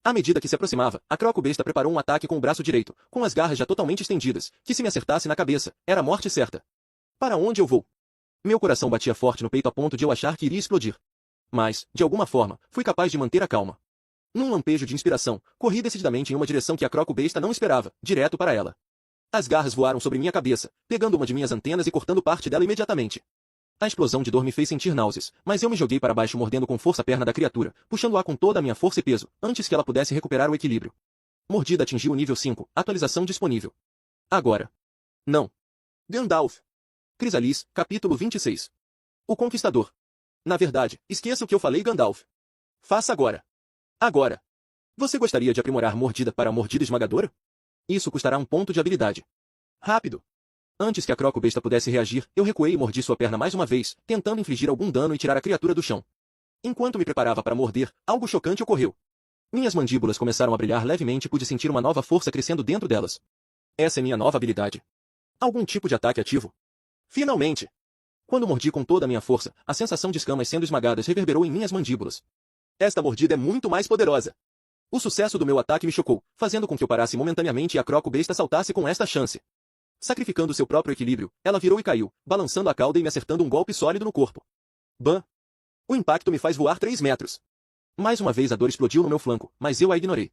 À medida que se aproximava, a croco-besta preparou um ataque com o braço direito, com as garras já totalmente estendidas, que se me acertasse na cabeça, era a morte certa. Para onde eu vou? Meu coração batia forte no peito a ponto de eu achar que iria explodir. Mas, de alguma forma, fui capaz de manter a calma. Num lampejo de inspiração, corri decididamente em uma direção que a croco-besta não esperava, direto para ela. As garras voaram sobre minha cabeça, pegando uma de minhas antenas e cortando parte dela imediatamente. A explosão de dor me fez sentir náuseas, mas eu me joguei para baixo mordendo com força a perna da criatura, puxando-a com toda a minha força e peso, antes que ela pudesse recuperar o equilíbrio. Mordida atingiu o nível 5, atualização disponível. Agora. Não. Gandalf. Crisalis, capítulo 26. O Conquistador. Na verdade, esqueça o que eu falei, Gandalf. Faça agora. Agora. Você gostaria de aprimorar mordida para mordida esmagadora? Isso custará um ponto de habilidade. Rápido. Antes que a croco-besta pudesse reagir, eu recuei e mordi sua perna mais uma vez, tentando infligir algum dano e tirar a criatura do chão. Enquanto me preparava para morder, algo chocante ocorreu. Minhas mandíbulas começaram a brilhar levemente e pude sentir uma nova força crescendo dentro delas. Essa é minha nova habilidade. Algum tipo de ataque ativo. Finalmente! Quando mordi com toda a minha força, a sensação de escamas sendo esmagadas reverberou em minhas mandíbulas. Esta mordida é muito mais poderosa. O sucesso do meu ataque me chocou, fazendo com que eu parasse momentaneamente e a croco-besta saltasse com esta chance. Sacrificando seu próprio equilíbrio, ela virou e caiu, balançando a cauda e me acertando um golpe sólido no corpo. Bam! O impacto me faz voar 3 metros. Mais uma vez a dor explodiu no meu flanco, mas eu a ignorei.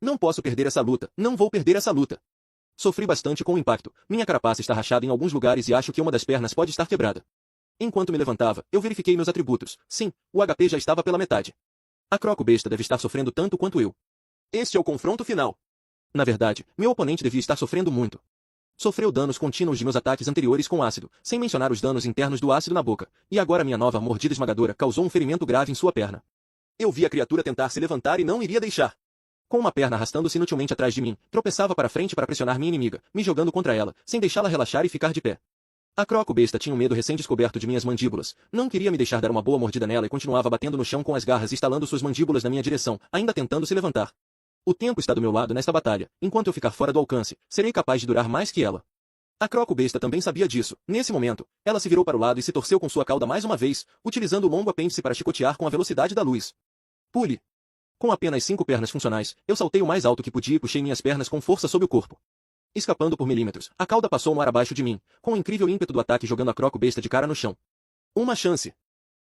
Não posso perder essa luta, não vou perder essa luta. Sofri bastante com o impacto, minha carapaça está rachada em alguns lugares e acho que uma das pernas pode estar quebrada. Enquanto me levantava, eu verifiquei meus atributos. Sim, o HP já estava pela metade. A croco-besta deve estar sofrendo tanto quanto eu. Este é o confronto final. Na verdade, meu oponente devia estar sofrendo muito. Sofreu danos contínuos de meus ataques anteriores com ácido, sem mencionar os danos internos do ácido na boca, e agora minha nova mordida esmagadora causou um ferimento grave em sua perna. Eu vi a criatura tentar se levantar e não iria deixar. Com uma perna arrastando-se inutilmente atrás de mim, tropeçava para frente para pressionar minha inimiga, me jogando contra ela, sem deixá-la relaxar e ficar de pé. A croco-besta tinha um medo recém-descoberto de minhas mandíbulas, não queria me deixar dar uma boa mordida nela e continuava batendo no chão com as garras e estalando suas mandíbulas na minha direção, ainda tentando se levantar. O tempo está do meu lado nesta batalha, enquanto eu ficar fora do alcance, serei capaz de durar mais que ela. A croco-besta também sabia disso. Nesse momento, ela se virou para o lado e se torceu com sua cauda mais uma vez, utilizando o longo apêndice para chicotear com a velocidade da luz. Pule! Com apenas 5 pernas funcionais, eu saltei o mais alto que podia e puxei minhas pernas com força sob o corpo. Escapando por milímetros, a cauda passou no ar abaixo de mim, com o incrível ímpeto do ataque jogando a croco-besta de cara no chão. Uma chance!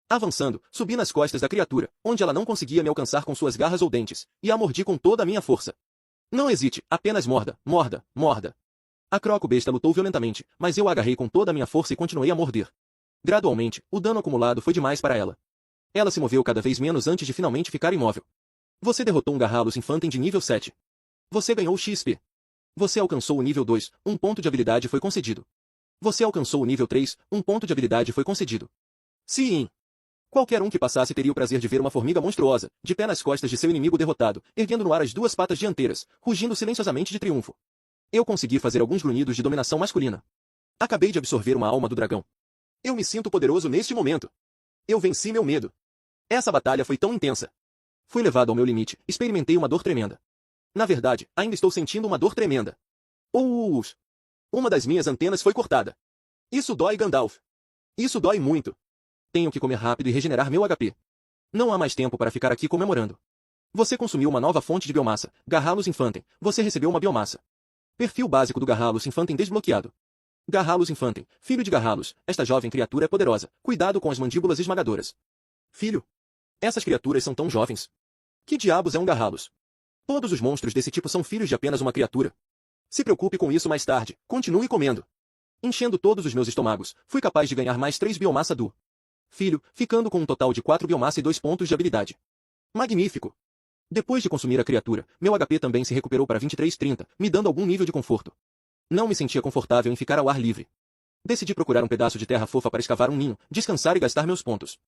Avançando, subi nas costas da criatura, onde ela não conseguia me alcançar com suas garras ou dentes, e a mordi com toda a minha força. Não hesite, apenas morda, morda, morda. A croco-besta lutou violentamente, mas eu a agarrei com toda a minha força e continuei a morder. Gradualmente, o dano acumulado foi demais para ela. Ela se moveu cada vez menos antes de finalmente ficar imóvel. Você derrotou um Garralus Infantem de nível 7. Você ganhou o XP. Você alcançou o nível 2, um ponto de habilidade foi concedido. Você alcançou o nível 3, um ponto de habilidade foi concedido. Sim. Qualquer um que passasse teria o prazer de ver uma formiga monstruosa, de pé nas costas de seu inimigo derrotado, erguendo no ar as 2 patas dianteiras, rugindo silenciosamente de triunfo. Eu consegui fazer alguns grunhidos de dominação masculina. Acabei de absorver uma alma do dragão. Eu me sinto poderoso neste momento. Eu venci meu medo. Essa batalha foi tão intensa. Fui levado ao meu limite, experimentei uma dor tremenda. Na verdade, ainda estou sentindo uma dor tremenda. Uma das minhas antenas foi cortada. Isso dói, Gandalf. Isso dói muito. Tenho que comer rápido e regenerar meu HP. Não há mais tempo para ficar aqui comemorando. Você consumiu uma nova fonte de biomassa, Garralus Infantem. Você recebeu uma biomassa. Perfil básico do Garralus Infantem desbloqueado. Garralus Infantem, filho de Garralus, esta jovem criatura é poderosa. Cuidado com as mandíbulas esmagadoras. Filho? Essas criaturas são tão jovens. Que diabos é um Garralus? Todos os monstros desse tipo são filhos de apenas uma criatura. Se preocupe com isso mais tarde. Continue comendo. Enchendo todos os meus estômagos, fui capaz de ganhar mais 3 biomassa do filho, ficando com um total de 4 biomassa e 2 pontos de habilidade. Magnífico! Depois de consumir a criatura, meu HP também se recuperou para 23/30, me dando algum nível de conforto. Não me sentia confortável em ficar ao ar livre. Decidi procurar um pedaço de terra fofa para escavar um ninho, descansar e gastar meus pontos.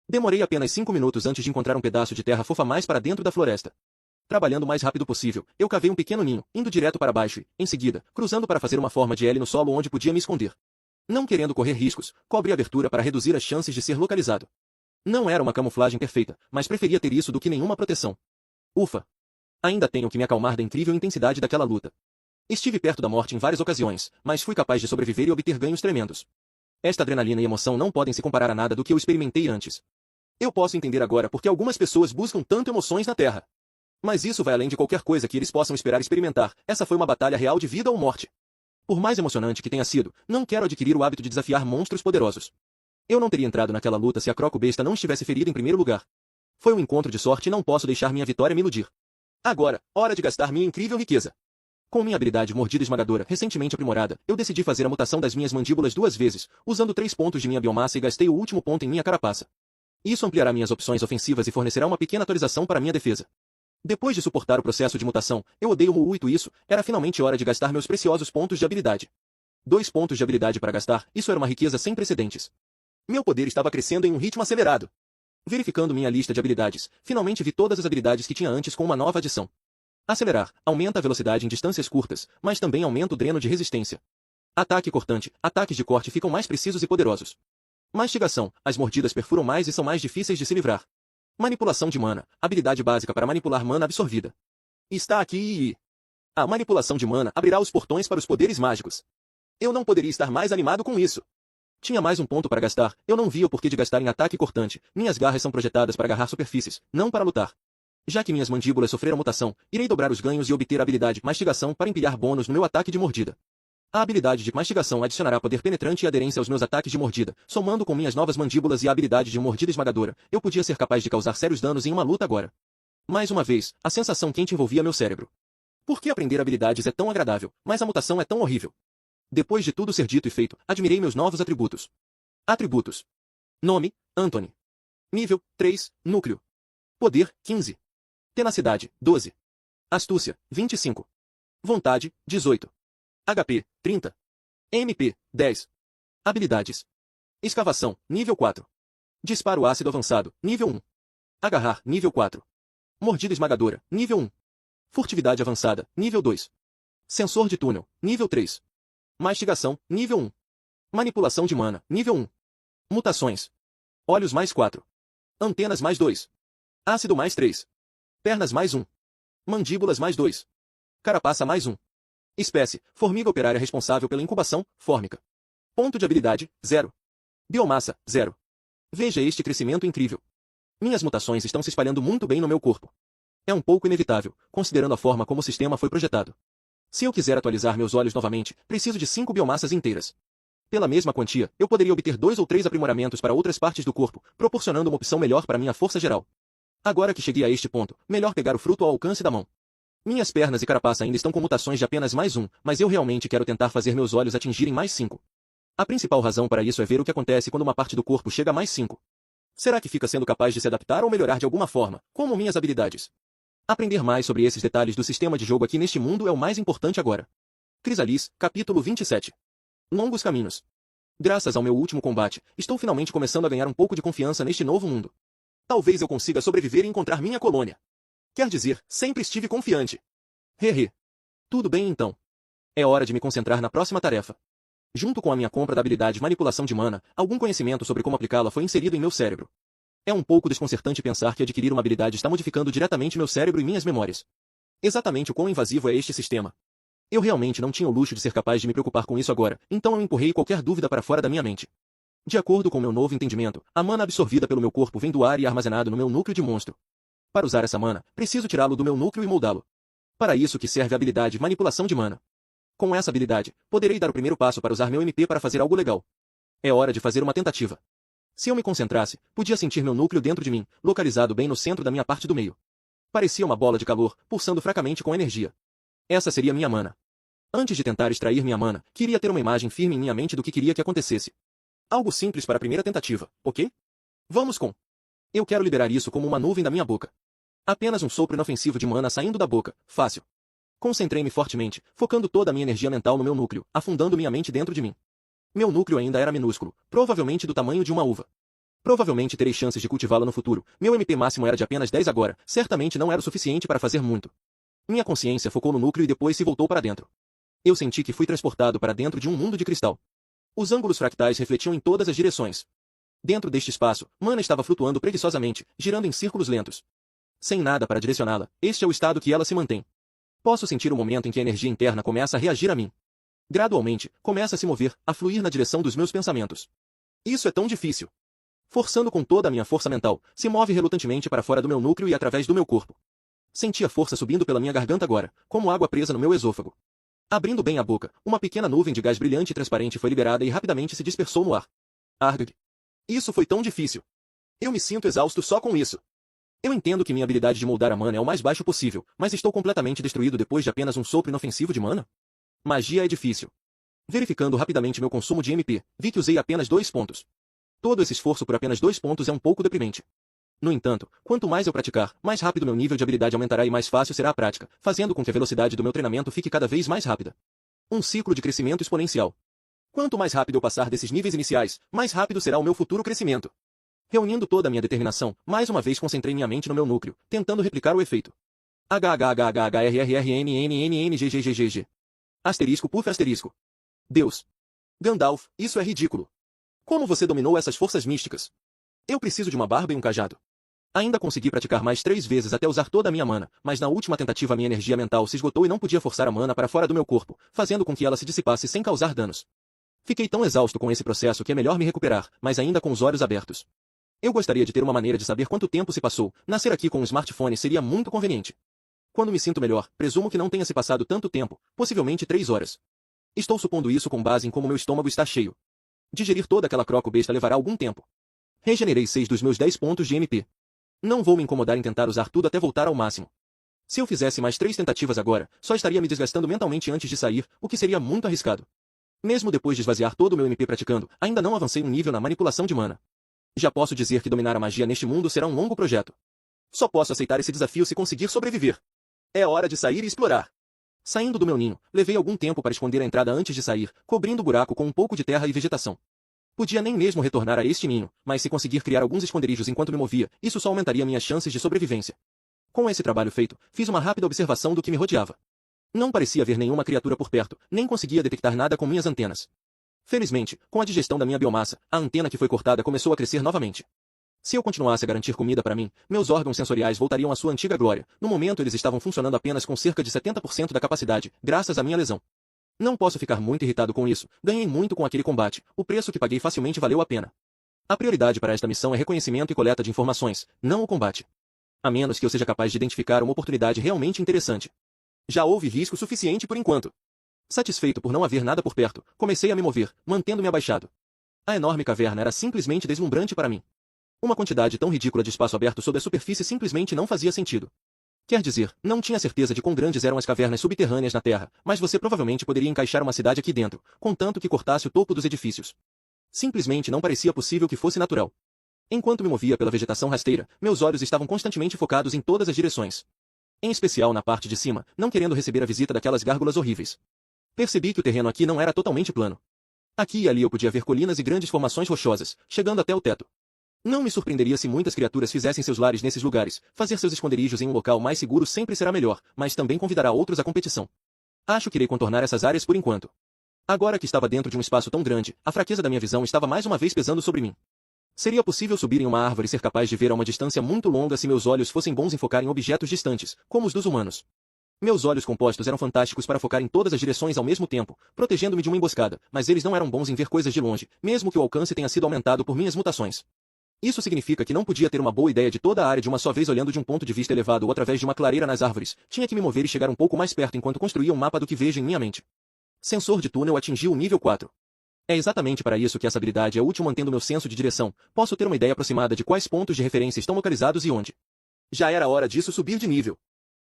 Demorei apenas 5 minutos antes de encontrar um pedaço de terra fofa mais para dentro da floresta. Trabalhando o mais rápido possível, eu cavei um pequeno ninho, indo direto para baixo e, em seguida, cruzando para fazer uma forma de L no solo onde podia me esconder. Não querendo correr riscos, cobri a abertura para reduzir as chances de ser localizado. Não era uma camuflagem perfeita, mas preferia ter isso do que nenhuma proteção. Ufa! Ainda tenho que me acalmar da incrível intensidade daquela luta. Estive perto da morte em várias ocasiões, mas fui capaz de sobreviver e obter ganhos tremendos. Esta adrenalina e emoção não podem se comparar a nada do que eu experimentei antes. Eu posso entender agora por que algumas pessoas buscam tanto emoções na Terra. Mas isso vai além de qualquer coisa que eles possam esperar experimentar. Essa foi uma batalha real de vida ou morte. Por mais emocionante que tenha sido, não quero adquirir o hábito de desafiar monstros poderosos. Eu não teria entrado naquela luta se a croco-besta não estivesse ferida em primeiro lugar. Foi um encontro de sorte e não posso deixar minha vitória me iludir. Agora, hora de gastar minha incrível riqueza. Com minha habilidade mordida esmagadora recentemente aprimorada, eu decidi fazer a mutação das minhas mandíbulas 2 vezes, usando 3 pontos de minha biomassa e gastei o último ponto em minha carapaça. Isso ampliará minhas opções ofensivas e fornecerá uma pequena atualização para minha defesa. Depois de suportar o processo de mutação, eu odeio muito isso, era finalmente hora de gastar meus preciosos pontos de habilidade. 2 pontos de habilidade para gastar, isso era uma riqueza sem precedentes. Meu poder estava crescendo em um ritmo acelerado. Verificando minha lista de habilidades, finalmente vi todas as habilidades que tinha antes com uma nova adição. Acelerar, aumenta a velocidade em distâncias curtas, mas também aumenta o dreno de resistência. Ataque cortante, ataques de corte ficam mais precisos e poderosos. Mastigação, as mordidas perfuram mais e são mais difíceis de se livrar. Manipulação de mana, habilidade básica para manipular mana absorvida. Está aqui. A manipulação de mana abrirá os portões para os poderes mágicos. Eu não poderia estar mais animado com isso. Tinha mais um ponto para gastar, eu não via o porquê de gastar em ataque cortante, minhas garras são projetadas para agarrar superfícies, não para lutar. Já que minhas mandíbulas sofreram mutação, irei dobrar os ganhos e obter a habilidade mastigação para empilhar bônus no meu ataque de mordida. A habilidade de mastigação adicionará poder penetrante e aderência aos meus ataques de mordida, somando com minhas novas mandíbulas e a habilidade de mordida esmagadora, eu podia ser capaz de causar sérios danos em uma luta agora. Mais uma vez, a sensação quente envolvia meu cérebro. Por que aprender habilidades é tão agradável, mas a mutação é tão horrível? Depois de tudo ser dito e feito, admirei meus novos atributos. Atributos. Nome, Anthony. Nível, 3, Núcleo. Poder, 15. Tenacidade, 12. Astúcia, 25. Vontade, 18. HP, 30. MP, 10. Habilidades. Escavação, nível 4. Disparo ácido avançado, nível 1. Agarrar, nível 4. Mordida esmagadora, nível 1. Furtividade avançada, nível 2. Sensor de túnel, nível 3. Mastigação, nível 1. Manipulação de mana, nível 1. Mutações. Olhos mais 4. Antenas mais 2. Ácido mais 3. Pernas mais 1. Mandíbulas mais 2. Carapaça mais 1. Espécie, formiga operária responsável pela incubação, fórmica. Ponto de habilidade, 0. Biomassa, 0. Veja este crescimento incrível. Minhas mutações estão se espalhando muito bem no meu corpo. É um pouco inevitável, considerando a forma como o sistema foi projetado. Se eu quiser atualizar meus olhos novamente, preciso de 5 biomassas inteiras. Pela mesma quantia, eu poderia obter 2 ou 3 aprimoramentos para outras partes do corpo, proporcionando uma opção melhor para minha força geral. Agora que cheguei a este ponto, melhor pegar o fruto ao alcance da mão. Minhas pernas e carapaça ainda estão com mutações de apenas mais 1, mas eu realmente quero tentar fazer meus olhos atingirem mais 5. A principal razão para isso é ver o que acontece quando uma parte do corpo chega a mais 5. Será que fica sendo capaz de se adaptar ou melhorar de alguma forma, como minhas habilidades? Aprender mais sobre esses detalhes do sistema de jogo aqui neste mundo é o mais importante agora. Crisalice, capítulo 27. Longos caminhos. Graças ao meu último combate, estou finalmente começando a ganhar um pouco de confiança neste novo mundo. Talvez eu consiga sobreviver e encontrar minha colônia. Quer dizer, sempre estive confiante. Hehe. Tudo bem então. É hora de me concentrar na próxima tarefa. Junto com a minha compra da habilidade manipulação de mana, algum conhecimento sobre como aplicá-la foi inserido em meu cérebro. É um pouco desconcertante pensar que adquirir uma habilidade está modificando diretamente meu cérebro e minhas memórias. Exatamente o quão invasivo é este sistema. Eu realmente não tinha o luxo de ser capaz de me preocupar com isso agora, então eu empurrei qualquer dúvida para fora da minha mente. De acordo com meu novo entendimento, a mana absorvida pelo meu corpo vem do ar e é armazenado no meu núcleo de monstro. Para usar essa mana, preciso tirá-lo do meu núcleo e moldá-lo. Para isso que serve a habilidade manipulação de mana. Com essa habilidade, poderei dar o primeiro passo para usar meu MP para fazer algo legal. É hora de fazer uma tentativa. Se eu me concentrasse, podia sentir meu núcleo dentro de mim, localizado bem no centro da minha parte do meio. Parecia uma bola de calor, pulsando fracamente com energia. Essa seria minha mana. Antes de tentar extrair minha mana, queria ter uma imagem firme em minha mente do que queria que acontecesse. Algo simples para a primeira tentativa, ok? Vamos com. Eu quero liberar isso como uma nuvem da minha boca. Apenas um sopro inofensivo de mana saindo da boca, fácil. Concentrei-me fortemente, focando toda a minha energia mental no meu núcleo, afundando minha mente dentro de mim. Meu núcleo ainda era minúsculo, provavelmente do tamanho de uma uva. Provavelmente terei chances de cultivá-la no futuro. Meu MP máximo era de apenas 10 agora, certamente não era o suficiente para fazer muito. Minha consciência focou no núcleo e depois se voltou para dentro. Eu senti que fui transportado para dentro de um mundo de cristal. Os ângulos fractais refletiam em todas as direções. Dentro deste espaço, mana estava flutuando preguiçosamente, girando em círculos lentos. Sem nada para direcioná-la, este é o estado que ela se mantém. Posso sentir o momento em que a energia interna começa a reagir a mim. Gradualmente, começa a se mover, a fluir na direção dos meus pensamentos. Isso é tão difícil. Forçando com toda a minha força mental, se move relutantemente para fora do meu núcleo e através do meu corpo. Senti a força subindo pela minha garganta agora, como água presa no meu esôfago. Abrindo bem a boca, uma pequena nuvem de gás brilhante e transparente foi liberada e rapidamente se dispersou no ar. Argag. Isso foi tão difícil. Eu me sinto exausto só com isso. Eu entendo que minha habilidade de moldar a mana é o mais baixo possível, mas estou completamente destruído depois de apenas um sopro inofensivo de mana? Magia é difícil. Verificando rapidamente meu consumo de MP, vi que usei apenas 2 pontos. Todo esse esforço por apenas 2 pontos é um pouco deprimente. No entanto, quanto mais eu praticar, mais rápido meu nível de habilidade aumentará e mais fácil será a prática, fazendo com que a velocidade do meu treinamento fique cada vez mais rápida. Um ciclo de crescimento exponencial. Quanto mais rápido eu passar desses níveis iniciais, mais rápido será o meu futuro crescimento. Reunindo toda a minha determinação, mais uma vez concentrei minha mente no meu núcleo, tentando replicar o efeito. HHHHHRRNNNNNGGGG. Asterisco puff asterisco. Deus. Gandalf, isso é ridículo. Como você dominou essas forças místicas? Eu preciso de uma barba e um cajado. Ainda consegui praticar mais 3 vezes até usar toda a minha mana, mas na última tentativa minha energia mental se esgotou e não podia forçar a mana para fora do meu corpo, fazendo com que ela se dissipasse sem causar danos. Fiquei tão exausto com esse processo que é melhor me recuperar, mas ainda com os olhos abertos. Eu gostaria de ter uma maneira de saber quanto tempo se passou. Nascer aqui com um smartphone seria muito conveniente. Quando me sinto melhor, presumo que não tenha se passado tanto tempo, possivelmente 3 horas. Estou supondo isso com base em como meu estômago está cheio. Digerir toda aquela croco besta levará algum tempo. Regenerei 6 dos meus 10 pontos de MP. Não vou me incomodar em tentar usar tudo até voltar ao máximo. Se eu fizesse mais 3 tentativas agora, só estaria me desgastando mentalmente antes de sair, o que seria muito arriscado. Mesmo depois de esvaziar todo o meu MP praticando, ainda não avancei um nível na manipulação de mana. Já posso dizer que dominar a magia neste mundo será um longo projeto. Só posso aceitar esse desafio se conseguir sobreviver. É hora de sair e explorar. Saindo do meu ninho, levei algum tempo para esconder a entrada antes de sair, cobrindo o buraco com um pouco de terra e vegetação. Podia nem mesmo retornar a este ninho, mas se conseguir criar alguns esconderijos enquanto me movia, isso só aumentaria minhas chances de sobrevivência. Com esse trabalho feito, fiz uma rápida observação do que me rodeava. Não parecia haver nenhuma criatura por perto, nem conseguia detectar nada com minhas antenas. Felizmente, com a digestão da minha biomassa, a antena que foi cortada começou a crescer novamente. Se eu continuasse a garantir comida para mim, meus órgãos sensoriais voltariam à sua antiga glória. No momento eles estavam funcionando apenas com cerca de 70% da capacidade, graças à minha lesão. Não posso ficar muito irritado com isso, ganhei muito com aquele combate, o preço que paguei facilmente valeu a pena. A prioridade para esta missão é reconhecimento e coleta de informações, não o combate. A menos que eu seja capaz de identificar uma oportunidade realmente interessante. Já houve risco suficiente por enquanto. Satisfeito por não haver nada por perto, comecei a me mover, mantendo-me abaixado. A enorme caverna era simplesmente deslumbrante para mim. Uma quantidade tão ridícula de espaço aberto sob a superfície simplesmente não fazia sentido. Quer dizer, não tinha certeza de quão grandes eram as cavernas subterrâneas na Terra, mas você provavelmente poderia encaixar uma cidade aqui dentro, contanto que cortasse o topo dos edifícios. Simplesmente não parecia possível que fosse natural. Enquanto me movia pela vegetação rasteira, meus olhos estavam constantemente focados em todas as direções. Em especial na parte de cima, não querendo receber a visita daquelas gárgulas horríveis. Percebi que o terreno aqui não era totalmente plano. Aqui e ali eu podia ver colinas e grandes formações rochosas, chegando até o teto. Não me surpreenderia se muitas criaturas fizessem seus lares nesses lugares. Fazer seus esconderijos em um local mais seguro sempre será melhor, mas também convidará outros à competição. Acho que irei contornar essas áreas por enquanto. Agora que estava dentro de um espaço tão grande, a fraqueza da minha visão estava mais uma vez pesando sobre mim. Seria possível subir em uma árvore e ser capaz de ver a uma distância muito longa se meus olhos fossem bons em focar em objetos distantes, como os dos humanos. Meus olhos compostos eram fantásticos para focar em todas as direções ao mesmo tempo, protegendo-me de uma emboscada, mas eles não eram bons em ver coisas de longe, mesmo que o alcance tenha sido aumentado por minhas mutações. Isso significa que não podia ter uma boa ideia de toda a área de uma só vez olhando de um ponto de vista elevado ou através de uma clareira nas árvores. Tinha que me mover e chegar um pouco mais perto enquanto construía um mapa do que vejo em minha mente. Sensor de túnel atingiu o nível 4. É exatamente para isso que essa habilidade é útil mantendo meu senso de direção. Posso ter uma ideia aproximada de quais pontos de referência estão localizados e onde. Já era hora disso subir de nível.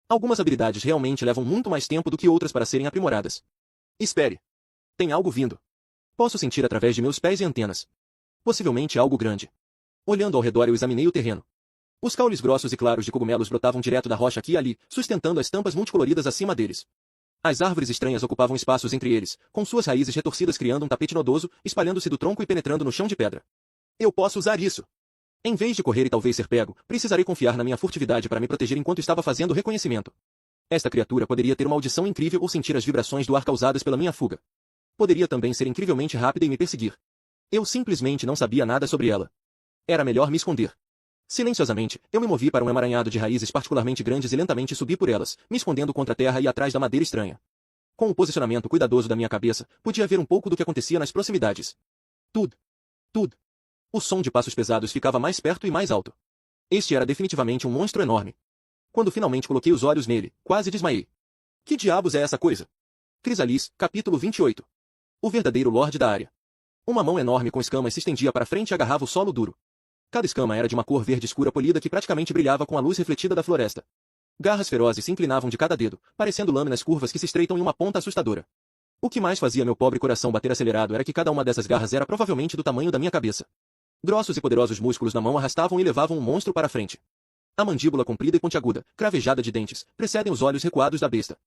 Algumas habilidades realmente levam muito mais tempo do que outras para serem aprimoradas. Espere. Tem algo vindo. Posso sentir através de meus pés e antenas. Possivelmente algo grande. Olhando ao redor eu examinei o terreno. Os caules grossos e claros de cogumelos brotavam direto da rocha aqui e ali, sustentando as tampas multicoloridas acima deles. As árvores estranhas ocupavam espaços entre eles, com suas raízes retorcidas criando um tapete nodoso, espalhando-se do tronco e penetrando no chão de pedra. Eu posso usar isso. Em vez de correr e talvez ser pego, precisarei confiar na minha furtividade para me proteger enquanto estava fazendo o reconhecimento. Esta criatura poderia ter uma audição incrível ou sentir as vibrações do ar causadas pela minha fuga. Poderia também ser incrivelmente rápida e me perseguir. Eu simplesmente não sabia nada sobre ela. Era melhor me esconder. Silenciosamente, eu me movi para um emaranhado de raízes particularmente grandes e lentamente subi por elas, me escondendo contra a terra e atrás da madeira estranha. Com o posicionamento cuidadoso da minha cabeça, podia ver um pouco do que acontecia nas proximidades. Tudo. O som de passos pesados ficava mais perto e mais alto. Este era definitivamente um monstro enorme. Quando finalmente coloquei os olhos nele, quase desmaiei. Que diabos é essa coisa? Crisalis, capítulo 28. O verdadeiro Lorde da área. Uma mão enorme com escamas se estendia para frente e agarrava o solo duro. Cada escama era de uma cor verde escura polida que praticamente brilhava com a luz refletida da floresta. Garras ferozes se inclinavam de cada dedo, parecendo lâminas curvas que se estreitam em uma ponta assustadora. O que mais fazia meu pobre coração bater acelerado era que cada uma dessas garras era provavelmente do tamanho da minha cabeça. Grossos e poderosos músculos na mão arrastavam e levavam o monstro para a frente. A mandíbula comprida e pontiaguda, cravejada de dentes, precedem os olhos recuados da besta.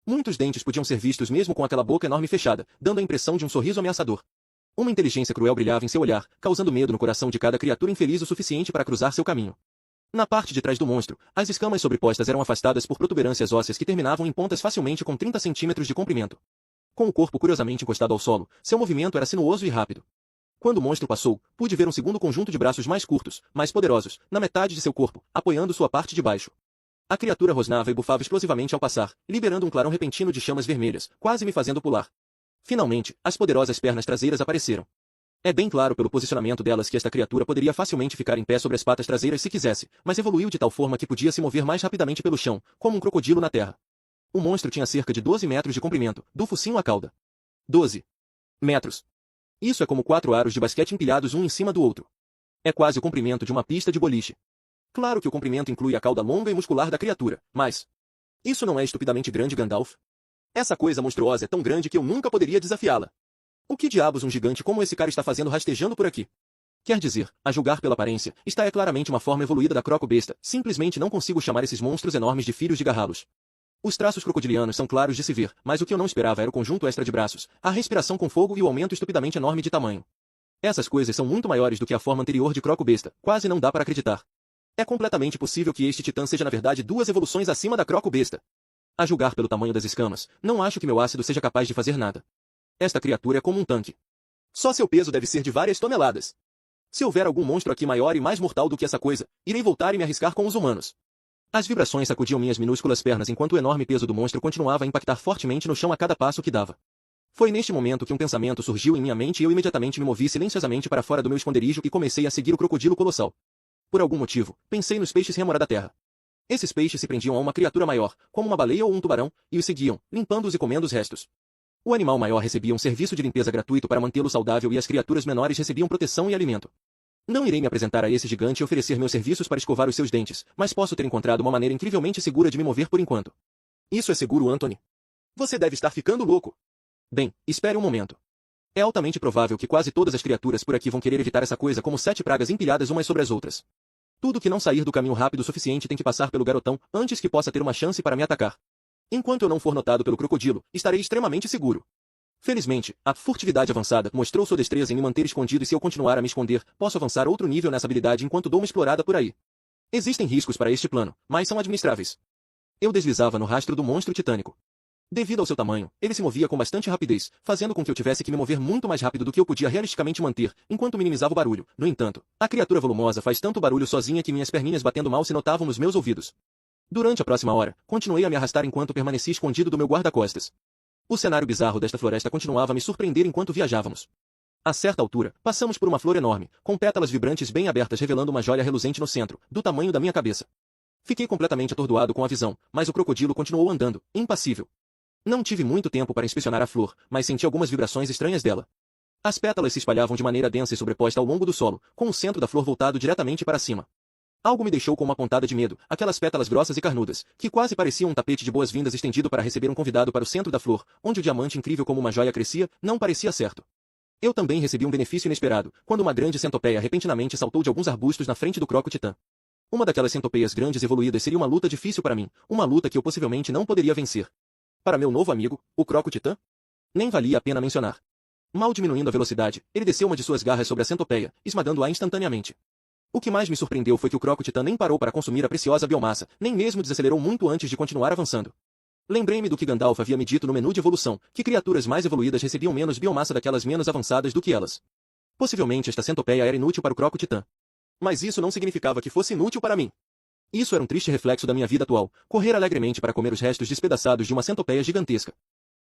Muitos dentes podiam ser vistos mesmo com aquela boca enorme fechada, dando a impressão de um sorriso ameaçador. Uma inteligência cruel brilhava em seu olhar, causando medo no coração de cada criatura infeliz o suficiente para cruzar seu caminho. Na parte de trás do monstro, as escamas sobrepostas eram afastadas por protuberâncias ósseas que terminavam em pontas facilmente com 30 centímetros de comprimento. Com o corpo curiosamente encostado ao solo, seu movimento era sinuoso e rápido. Quando o monstro passou, pude ver um segundo conjunto de braços mais curtos, mais poderosos, na metade de seu corpo, apoiando sua parte de baixo. A criatura rosnava e bufava explosivamente ao passar, liberando um clarão repentino de chamas vermelhas, quase me fazendo pular. Finalmente, as poderosas pernas traseiras apareceram. É bem claro pelo posicionamento delas que esta criatura poderia facilmente ficar em pé sobre as patas traseiras se quisesse, mas evoluiu de tal forma que podia se mover mais rapidamente pelo chão, como um crocodilo na terra. O monstro tinha cerca de 12 metros de comprimento, do focinho à cauda. 12 metros. Isso é como 4 aros de basquete empilhados um em cima do outro. É quase o comprimento de uma pista de boliche. Claro que o comprimento inclui a cauda longa e muscular da criatura, mas... Isso não é estupidamente grande, Gandalf? Essa coisa monstruosa é tão grande que eu nunca poderia desafiá-la. O que diabos um gigante como esse cara está fazendo rastejando por aqui? Quer dizer, a julgar pela aparência, esta é claramente uma forma evoluída da crocobesta. Simplesmente não consigo chamar esses monstros enormes de filhos de garralos. Os traços crocodilianos são claros de se ver, mas o que eu não esperava era o conjunto extra de braços, a respiração com fogo e o aumento estupidamente enorme de tamanho. Essas coisas são muito maiores do que a forma anterior de crocobesta, quase não dá para acreditar. É completamente possível que este titã seja na verdade 2 evoluções acima da crocobesta. A julgar pelo tamanho das escamas, não acho que meu ácido seja capaz de fazer nada. Esta criatura é como um tanque. Só seu peso deve ser de várias toneladas. Se houver algum monstro aqui maior e mais mortal do que essa coisa, irei voltar e me arriscar com os humanos. As vibrações sacudiam minhas minúsculas pernas enquanto o enorme peso do monstro continuava a impactar fortemente no chão a cada passo que dava. Foi neste momento que um pensamento surgiu em minha mente e eu imediatamente me movi silenciosamente para fora do meu esconderijo e comecei a seguir o crocodilo colossal. Por algum motivo, pensei nos peixes rêmora da terra. Esses peixes se prendiam a uma criatura maior, como uma baleia ou um tubarão, e os seguiam, limpando-os e comendo os restos. O animal maior recebia um serviço de limpeza gratuito para mantê-lo saudável e as criaturas menores recebiam proteção e alimento. Não irei me apresentar a esse gigante e oferecer meus serviços para escovar os seus dentes, mas posso ter encontrado uma maneira incrivelmente segura de me mover por enquanto. Isso é seguro, Anthony? Você deve estar ficando louco. Bem, espere um momento. É altamente provável que quase todas as criaturas por aqui vão querer evitar essa coisa como 7 pragas empilhadas umas sobre as outras. Tudo que não sair do caminho rápido o suficiente tem que passar pelo garotão antes que possa ter uma chance para me atacar. Enquanto eu não for notado pelo crocodilo, estarei extremamente seguro. Felizmente, a furtividade avançada mostrou sua destreza em me manter escondido e se eu continuar a me esconder, posso avançar outro nível nessa habilidade enquanto dou uma explorada por aí. Existem riscos para este plano, mas são administráveis. Eu deslizava no rastro do monstro titânico. Devido ao seu tamanho, ele se movia com bastante rapidez, fazendo com que eu tivesse que me mover muito mais rápido do que eu podia realisticamente manter, enquanto minimizava o barulho. No entanto, a criatura volumosa faz tanto barulho sozinha que minhas perninhas batendo mal se notavam nos meus ouvidos. Durante a próxima hora, continuei a me arrastar enquanto permaneci escondido do meu guarda-costas. O cenário bizarro desta floresta continuava a me surpreender enquanto viajávamos. A certa altura, passamos por uma flor enorme, com pétalas vibrantes bem abertas revelando uma joia reluzente no centro, do tamanho da minha cabeça. Fiquei completamente atordoado com a visão, mas o crocodilo continuou andando, impassível. Não tive muito tempo para inspecionar a flor, mas senti algumas vibrações estranhas dela. As pétalas se espalhavam de maneira densa e sobreposta ao longo do solo, com o centro da flor voltado diretamente para cima. Algo me deixou com uma pontada de medo, aquelas pétalas grossas e carnudas, que quase pareciam um tapete de boas-vindas estendido para receber um convidado para o centro da flor, onde o diamante incrível como uma joia crescia, não parecia certo. Eu também recebi um benefício inesperado, quando uma grande centopeia repentinamente saltou de alguns arbustos na frente do croco-titã. Uma daquelas centopeias grandes e evoluídas seria uma luta difícil para mim, uma luta que eu possivelmente não poderia vencer. Para meu novo amigo, o croco-titã? Nem valia a pena mencionar. Mal diminuindo a velocidade, ele desceu uma de suas garras sobre a centopeia, esmagando-a instantaneamente. O que mais me surpreendeu foi que o croco-titã nem parou para consumir a preciosa biomassa, nem mesmo desacelerou muito antes de continuar avançando. Lembrei-me do que Gandalf havia me dito no menu de evolução, que criaturas mais evoluídas recebiam menos biomassa daquelas menos avançadas do que elas. Possivelmente esta centopeia era inútil para o croco-titã. Mas isso não significava que fosse inútil para mim. Isso era um triste reflexo da minha vida atual, correr alegremente para comer os restos despedaçados de uma centopeia gigantesca.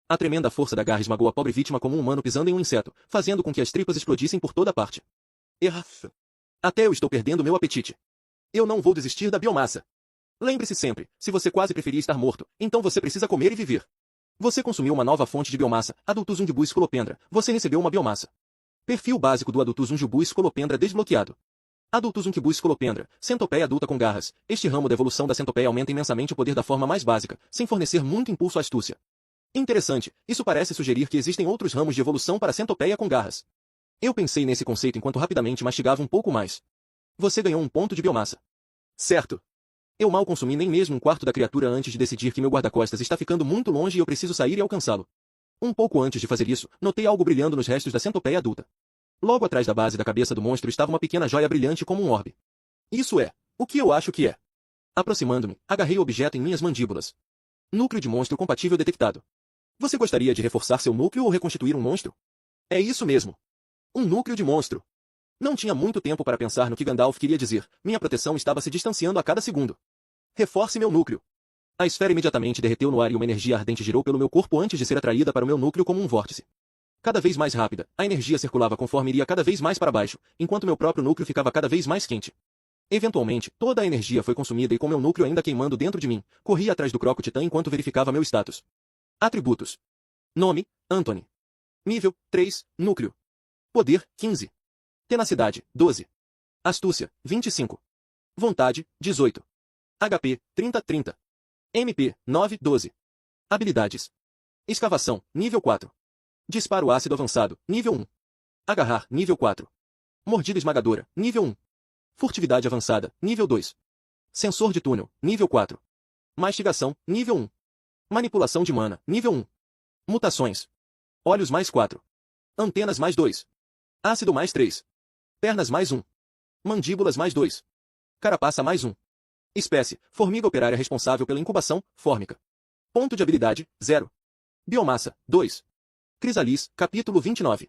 A tremenda força da garra esmagou a pobre vítima como um humano pisando em um inseto, fazendo com que as tripas explodissem por toda parte. Erraf. Até eu estou perdendo meu apetite. Eu não vou desistir da biomassa. Lembre-se sempre, se você quase preferia estar morto, então você precisa comer e viver. Você consumiu uma nova fonte de biomassa, Adultus ungibus scolopendra, você recebeu uma biomassa. Perfil básico do Adultus ungibus scolopendra desbloqueado. Adultus ungibus scolopendra, centopeia adulta com garras. Este ramo da evolução da centopeia aumenta imensamente o poder da forma mais básica, sem fornecer muito impulso à astúcia. Interessante, isso parece sugerir que existem outros ramos de evolução para a centopeia com garras. Eu pensei nesse conceito enquanto rapidamente mastigava um pouco mais. Você ganhou um ponto de biomassa. Certo. Eu mal consumi nem mesmo um quarto da criatura antes de decidir que meu guarda-costas está ficando muito longe e eu preciso sair e alcançá-lo. Um pouco antes de fazer isso, notei algo brilhando nos restos da centopeia adulta. Logo atrás da base da cabeça do monstro estava uma pequena joia brilhante como um orbe. Isso é, o que eu acho que é. Aproximando-me, agarrei o objeto em minhas mandíbulas. Núcleo de monstro compatível detectado. Você gostaria de reforçar seu núcleo ou reconstituir um monstro? É isso mesmo. Um núcleo de monstro. Não tinha muito tempo para pensar no que Gandalf queria dizer, minha proteção estava se distanciando a cada segundo. Reforce meu núcleo. A esfera imediatamente derreteu no ar e uma energia ardente girou pelo meu corpo antes de ser atraída para o meu núcleo como um vórtice. Cada vez mais rápida, a energia circulava conforme iria cada vez mais para baixo, enquanto meu próprio núcleo ficava cada vez mais quente. Eventualmente, toda a energia foi consumida e com meu núcleo ainda queimando dentro de mim, corri atrás do croco-titã enquanto verificava meu status. Atributos. Nome, Anthony. Nível, 3, núcleo. Poder, 15. Tenacidade, 12. Astúcia, 25. Vontade, 18. HP, 30-30. MP, 9-12. Habilidades. Escavação, nível 4. Disparo ácido avançado, nível 1. Agarrar, nível 4. Mordida esmagadora, nível 1. Furtividade avançada, nível 2. Sensor de túnel, nível 4. Mastigação, nível 1. Manipulação de mana, nível 1. Mutações. Olhos mais 4. Antenas mais 2. Ácido mais 3. Pernas mais 1. Mandíbulas mais 2. Carapaça mais 1. Espécie, formiga operária responsável pela incubação, fórmica. Ponto de habilidade, 0. Biomassa, 2. Crisalis, capítulo 29.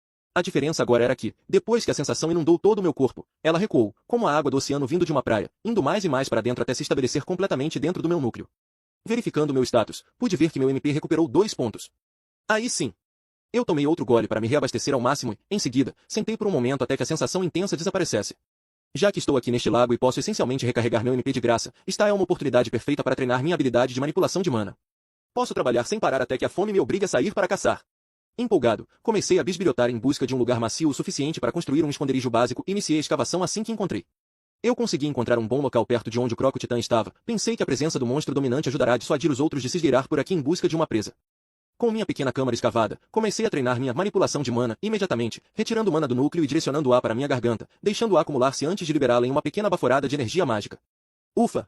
A diferença agora era que, depois que a sensação inundou todo o meu corpo, ela recuou, como a água do oceano vindo de uma praia, indo mais e mais para dentro até se estabelecer completamente dentro do meu núcleo. Verificando meu status, pude ver que meu MP recuperou 2 pontos. Aí sim. Eu tomei outro gole para me reabastecer ao máximo e, em seguida, sentei por um momento até que a sensação intensa desaparecesse. Já que estou aqui neste lago e posso essencialmente recarregar meu MP de graça, esta é uma oportunidade perfeita para treinar minha habilidade de manipulação de mana. Posso trabalhar sem parar até que a fome me obrigue a sair para caçar. Empolgado, comecei a bisbilhotar em busca de um lugar macio o suficiente para construir um esconderijo básico e iniciei a escavação assim que encontrei. Eu consegui encontrar um bom local perto de onde o Croco-Titã estava. Pensei que a presença do monstro dominante ajudará a dissuadir os outros de se esgueirar por aqui em busca de uma presa. Com minha pequena câmara escavada, comecei a treinar minha manipulação de mana imediatamente, retirando mana do núcleo e direcionando-a para minha garganta, deixando-a acumular-se antes de liberá-la em uma pequena baforada de energia mágica. Ufa!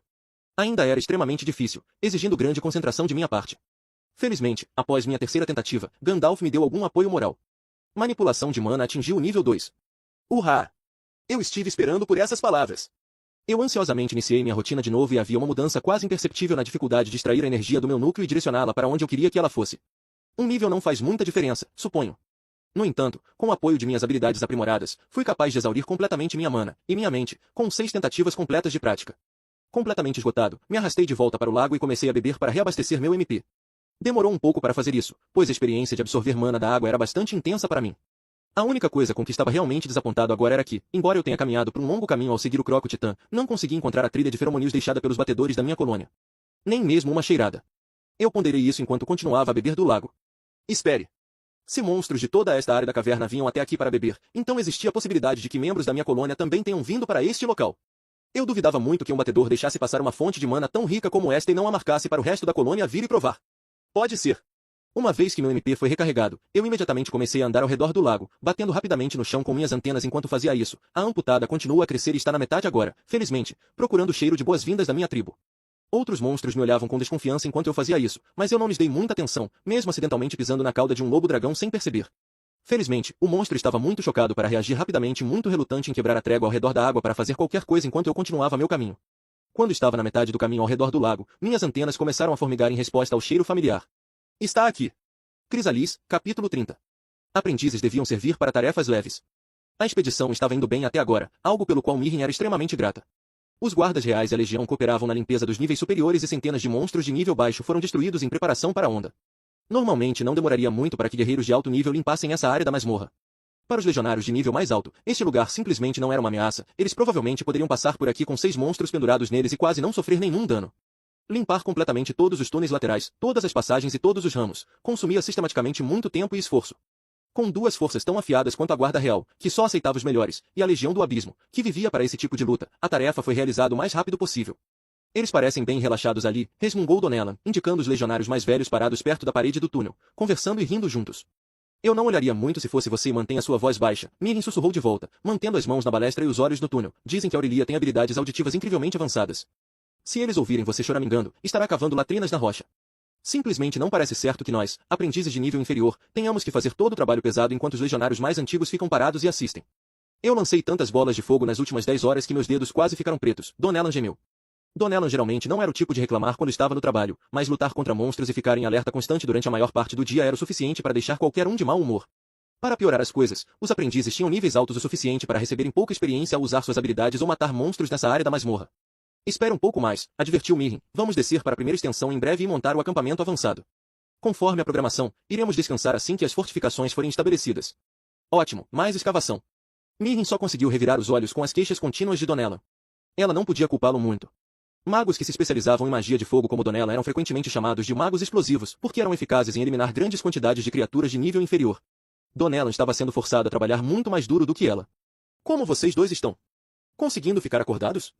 Ainda era extremamente difícil, exigindo grande concentração de minha parte. Felizmente, após minha terceira tentativa, Gandalf me deu algum apoio moral. Manipulação de mana atingiu o nível 2. Urra! Eu estive esperando por essas palavras. Eu ansiosamente iniciei minha rotina de novo e havia uma mudança quase imperceptível na dificuldade de extrair a energia do meu núcleo e direcioná-la para onde eu queria que ela fosse. Um nível não faz muita diferença, suponho. No entanto, com o apoio de minhas habilidades aprimoradas, fui capaz de exaurir completamente minha mana e minha mente, com 6 tentativas completas de prática. Completamente esgotado, me arrastei de volta para o lago e comecei a beber para reabastecer meu MP. Demorou um pouco para fazer isso, pois a experiência de absorver mana da água era bastante intensa para mim. A única coisa com que estava realmente desapontado agora era que, embora eu tenha caminhado por um longo caminho ao seguir o Croco Titã, não consegui encontrar a trilha de feromônios deixada pelos batedores da minha colônia. Nem mesmo uma cheirada. Eu ponderei isso enquanto continuava a beber do lago. Espere. Se monstros de toda esta área da caverna vinham até aqui para beber, então existia a possibilidade de que membros da minha colônia também tenham vindo para este local. Eu duvidava muito que um batedor deixasse passar uma fonte de mana tão rica como esta e não a marcasse para o resto da colônia vir e provar. Pode ser. Uma vez que meu MP foi recarregado, eu imediatamente comecei a andar ao redor do lago, batendo rapidamente no chão com minhas antenas enquanto fazia isso. A amputada continua a crescer e está na metade agora, felizmente, procurando o cheiro de boas-vindas da minha tribo. Outros monstros me olhavam com desconfiança enquanto eu fazia isso, mas eu não lhes dei muita atenção, mesmo acidentalmente pisando na cauda de um lobo-dragão sem perceber. Felizmente, o monstro estava muito chocado para reagir rapidamente e muito relutante em quebrar a trégua ao redor da água para fazer qualquer coisa enquanto eu continuava meu caminho. Quando estava na metade do caminho ao redor do lago, minhas antenas começaram a formigar em resposta ao cheiro familiar. Está aqui. Crisalis, capítulo 30. Aprendizes deviam servir para tarefas leves. A expedição estava indo bem até agora, algo pelo qual Mirren era extremamente grata. Os guardas reais e a legião cooperavam na limpeza dos níveis superiores e centenas de monstros de nível baixo foram destruídos em preparação para a onda. Normalmente não demoraria muito para que guerreiros de alto nível limpassem essa área da masmorra. Para os legionários de nível mais alto, este lugar simplesmente não era uma ameaça, eles provavelmente poderiam passar por aqui com 6 monstros pendurados neles e quase não sofrer nenhum dano. Limpar completamente todos os túneis laterais, todas as passagens e todos os ramos, consumia sistematicamente muito tempo e esforço. Com 2 forças tão afiadas quanto a Guarda Real, que só aceitava os melhores, e a Legião do Abismo, que vivia para esse tipo de luta, a tarefa foi realizada o mais rápido possível. Eles parecem bem relaxados ali, resmungou Donellan, indicando os legionários mais velhos parados perto da parede do túnel, conversando e rindo juntos. Eu não olharia muito se fosse você e mantenha sua voz baixa, Mirren sussurrou de volta, mantendo as mãos na balestra e os olhos no túnel. Dizem que Aurelia tem habilidades auditivas incrivelmente avançadas. Se eles ouvirem você choramingando, estará cavando latrinas na rocha. Simplesmente não parece certo que nós, aprendizes de nível inferior, tenhamos que fazer todo o trabalho pesado enquanto os legionários mais antigos ficam parados e assistem. Eu lancei tantas bolas de fogo nas últimas 10 horas que meus dedos quase ficaram pretos, Donellan gemeu. Donellan geralmente não era o tipo de reclamar quando estava no trabalho, mas lutar contra monstros e ficar em alerta constante durante a maior parte do dia era o suficiente para deixar qualquer um de mau humor. Para piorar as coisas, os aprendizes tinham níveis altos o suficiente para receberem pouca experiência ao usar suas habilidades ou matar monstros nessa área da masmorra. Espere um pouco mais, advertiu Mirren. Vamos descer para a primeira extensão em breve e montar o acampamento avançado. Conforme a programação, iremos descansar assim que as fortificações forem estabelecidas. Ótimo, mais escavação. Mirren só conseguiu revirar os olhos com as queixas contínuas de Donellan. Ela não podia culpá-lo muito. Magos que se especializavam em magia de fogo como Donellan eram frequentemente chamados de magos explosivos, porque eram eficazes em eliminar grandes quantidades de criaturas de nível inferior. Donellan estava sendo forçado a trabalhar muito mais duro do que ela. Como vocês dois estão? Conseguindo ficar acordados?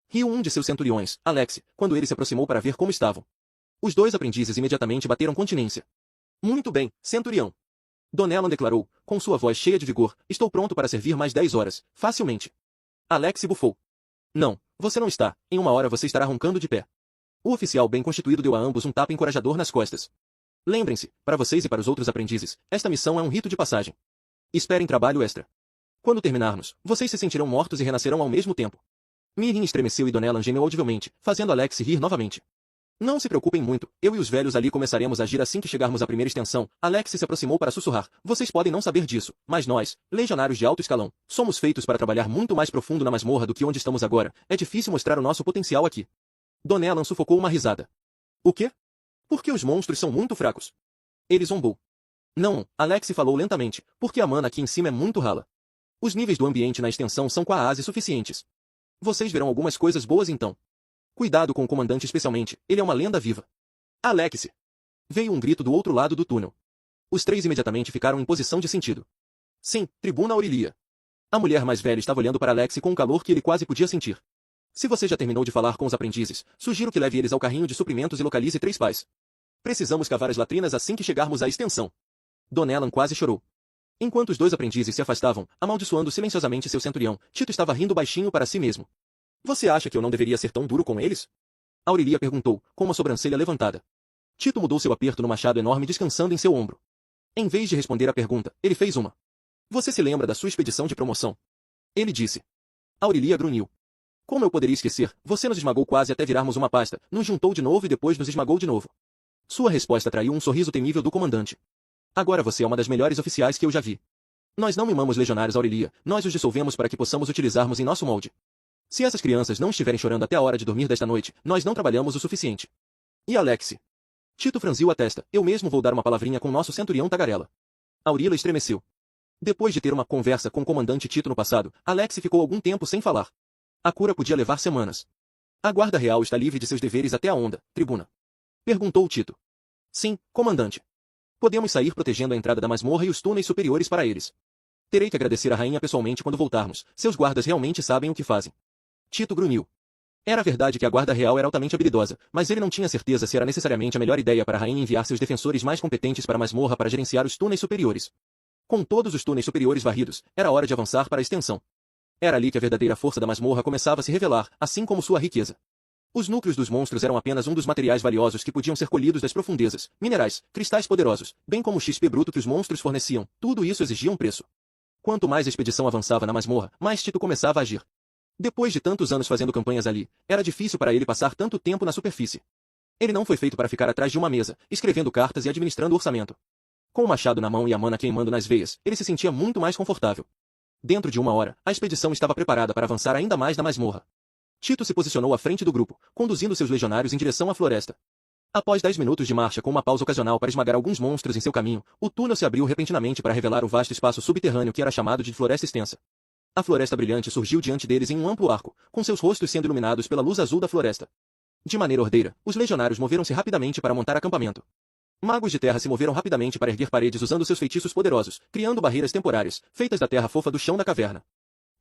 Riu um de seus centuriões, Alex, quando ele se aproximou para ver como estavam. Os 2 aprendizes imediatamente bateram continência. Muito bem, centurião. Donellan declarou, com sua voz cheia de vigor, estou pronto para servir mais 10 horas, facilmente. Alex bufou. Não, você não está, em 1 hora você estará roncando de pé. O oficial bem constituído deu a ambos um tapa encorajador nas costas. Lembrem-se, para vocês e para os outros aprendizes, esta missão é um rito de passagem. Esperem trabalho extra. Quando terminarmos, vocês se sentirão mortos e renascerão ao mesmo tempo. Mirren estremeceu e Donellan gemeu audivelmente, fazendo Alex rir novamente. Não se preocupem muito, eu e os velhos ali começaremos a agir assim que chegarmos à primeira extensão. Alex se aproximou para sussurrar. Vocês podem não saber disso, mas nós, legionários de alto escalão, somos feitos para trabalhar muito mais profundo na masmorra do que onde estamos agora. É difícil mostrar o nosso potencial aqui. Donellan sufocou uma risada. O quê? Porque os monstros são muito fracos. Ele zombou. Não, Alex falou lentamente, porque a mana aqui em cima é muito rala. Os níveis do ambiente na extensão são quase suficientes. Vocês verão algumas coisas boas então. Cuidado com o comandante especialmente, ele é uma lenda viva. Alex! Veio um grito do outro lado do túnel. Os 3 imediatamente ficaram em posição de sentido. Sim, Tribuna Aurelia. A mulher mais velha estava olhando para Alex com um calor que ele quase podia sentir. Se você já terminou de falar com os aprendizes, sugiro que leve eles ao carrinho de suprimentos e localize 3 pais. Precisamos cavar as latrinas assim que chegarmos à extensão. Donellan quase chorou. Enquanto os 2 aprendizes se afastavam, amaldiçoando silenciosamente seu centurião, Tito estava rindo baixinho para si mesmo. Você acha que eu não deveria ser tão duro com eles? Aurelia perguntou, com uma sobrancelha levantada. Tito mudou seu aperto no machado enorme descansando em seu ombro. Em vez de responder à pergunta, ele fez uma. Você se lembra da sua expedição de promoção? Ele disse. Aurelia grunhiu. Como eu poderia esquecer, você nos esmagou quase até virarmos uma pasta, nos juntou de novo e depois nos esmagou de novo. Sua resposta atraiu um sorriso temível do comandante. Agora você é uma das melhores oficiais que eu já vi. Nós não mimamos legionários Aurelia, nós os dissolvemos para que possamos utilizarmos em nosso molde. Se essas crianças não estiverem chorando até a hora de dormir desta noite, nós não trabalhamos o suficiente. E Alexi? Tito franziu a testa. Eu mesmo vou dar uma palavrinha com nosso centurião tagarela. Aurila estremeceu. Depois de ter uma conversa com o comandante Tito no passado, Alexi ficou algum tempo sem falar. A cura podia levar semanas. A guarda real está livre de seus deveres até a onda, tribuna. Perguntou Tito. Sim, comandante. Podemos sair protegendo a entrada da masmorra e os túneis superiores para eles. Terei que agradecer a rainha pessoalmente quando voltarmos. Seus guardas realmente sabem o que fazem. Tito grunhiu. Era verdade que a guarda real era altamente habilidosa, mas ele não tinha certeza se era necessariamente a melhor ideia para a rainha enviar seus defensores mais competentes para a masmorra para gerenciar os túneis superiores. Com todos os túneis superiores varridos, era hora de avançar para a extensão. Era ali que a verdadeira força da masmorra começava a se revelar, assim como sua riqueza. Os núcleos dos monstros eram apenas um dos materiais valiosos que podiam ser colhidos das profundezas, minerais, cristais poderosos, bem como o XP bruto que os monstros forneciam, tudo isso exigia um preço. Quanto mais a expedição avançava na masmorra, mais Tito começava a agir. Depois de tantos anos fazendo campanhas ali, era difícil para ele passar tanto tempo na superfície. Ele não foi feito para ficar atrás de uma mesa, escrevendo cartas e administrando orçamento. Com o machado na mão e a mana queimando nas veias, ele se sentia muito mais confortável. Dentro de uma hora, a expedição estava preparada para avançar ainda mais na masmorra. Tito se posicionou à frente do grupo, conduzindo seus legionários em direção à floresta. Após 10 minutos de marcha com uma pausa ocasional para esmagar alguns monstros em seu caminho, o túnel se abriu repentinamente para revelar o vasto espaço subterrâneo que era chamado de Floresta Extensa. A floresta brilhante surgiu diante deles em um amplo arco, com seus rostos sendo iluminados pela luz azul da floresta. De maneira ordeira, os legionários moveram-se rapidamente para montar acampamento. Magos de terra se moveram rapidamente para erguer paredes usando seus feitiços poderosos, criando barreiras temporárias, feitas da terra fofa do chão da caverna.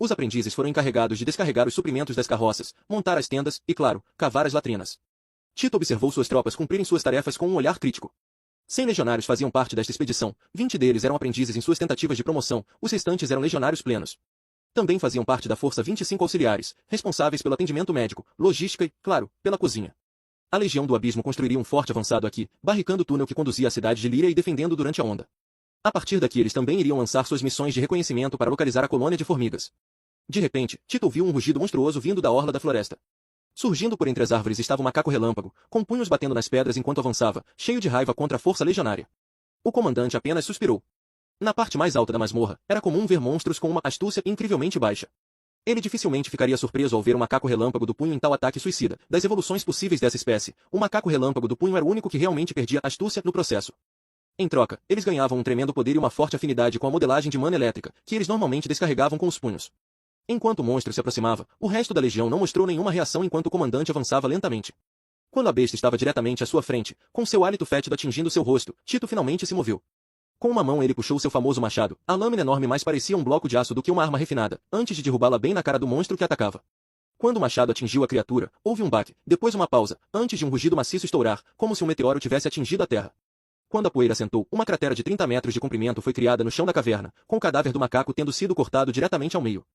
Os aprendizes foram encarregados de descarregar os suprimentos das carroças, montar as tendas e, claro, cavar as latrinas. Tito observou suas tropas cumprirem suas tarefas com um olhar crítico. 100 legionários faziam parte desta expedição, 20 deles eram aprendizes em suas tentativas de promoção, os restantes eram legionários plenos. Também faziam parte da força 25 auxiliares, responsáveis pelo atendimento médico, logística e, claro, pela cozinha. A Legião do Abismo construiria um forte avançado aqui, barricando o túnel que conduzia à cidade de Líria e defendendo durante a onda. A partir daqui eles também iriam lançar suas missões de reconhecimento para localizar a colônia de formigas. De repente, Tito ouviu um rugido monstruoso vindo da orla da floresta. Surgindo por entre as árvores estava um macaco relâmpago, com punhos batendo nas pedras enquanto avançava, cheio de raiva contra a força legionária. O comandante apenas suspirou. Na parte mais alta da masmorra, era comum ver monstros com uma astúcia incrivelmente baixa. Ele dificilmente ficaria surpreso ao ver um macaco relâmpago do punho em tal ataque suicida. Das evoluções possíveis dessa espécie, o macaco relâmpago do punho era o único que realmente perdia astúcia no processo. Em troca, eles ganhavam um tremendo poder e uma forte afinidade com a modelagem de mana elétrica, que eles normalmente descarregavam com os punhos. Enquanto o monstro se aproximava, o resto da legião não mostrou nenhuma reação enquanto o comandante avançava lentamente. Quando a besta estava diretamente à sua frente, com seu hálito fétido atingindo seu rosto, Tito finalmente se moveu. Com uma mão ele puxou seu famoso machado, a lâmina enorme mais parecia um bloco de aço do que uma arma refinada, antes de derrubá-la bem na cara do monstro que atacava. Quando o machado atingiu a criatura, houve um baque, depois uma pausa, antes de um rugido maciço estourar, como se um meteoro tivesse atingido a terra. Quando a poeira assentou, uma cratera de 30 metros de comprimento foi criada no chão da caverna, com o cadáver do macaco tendo sido cortado diretamente ao meio.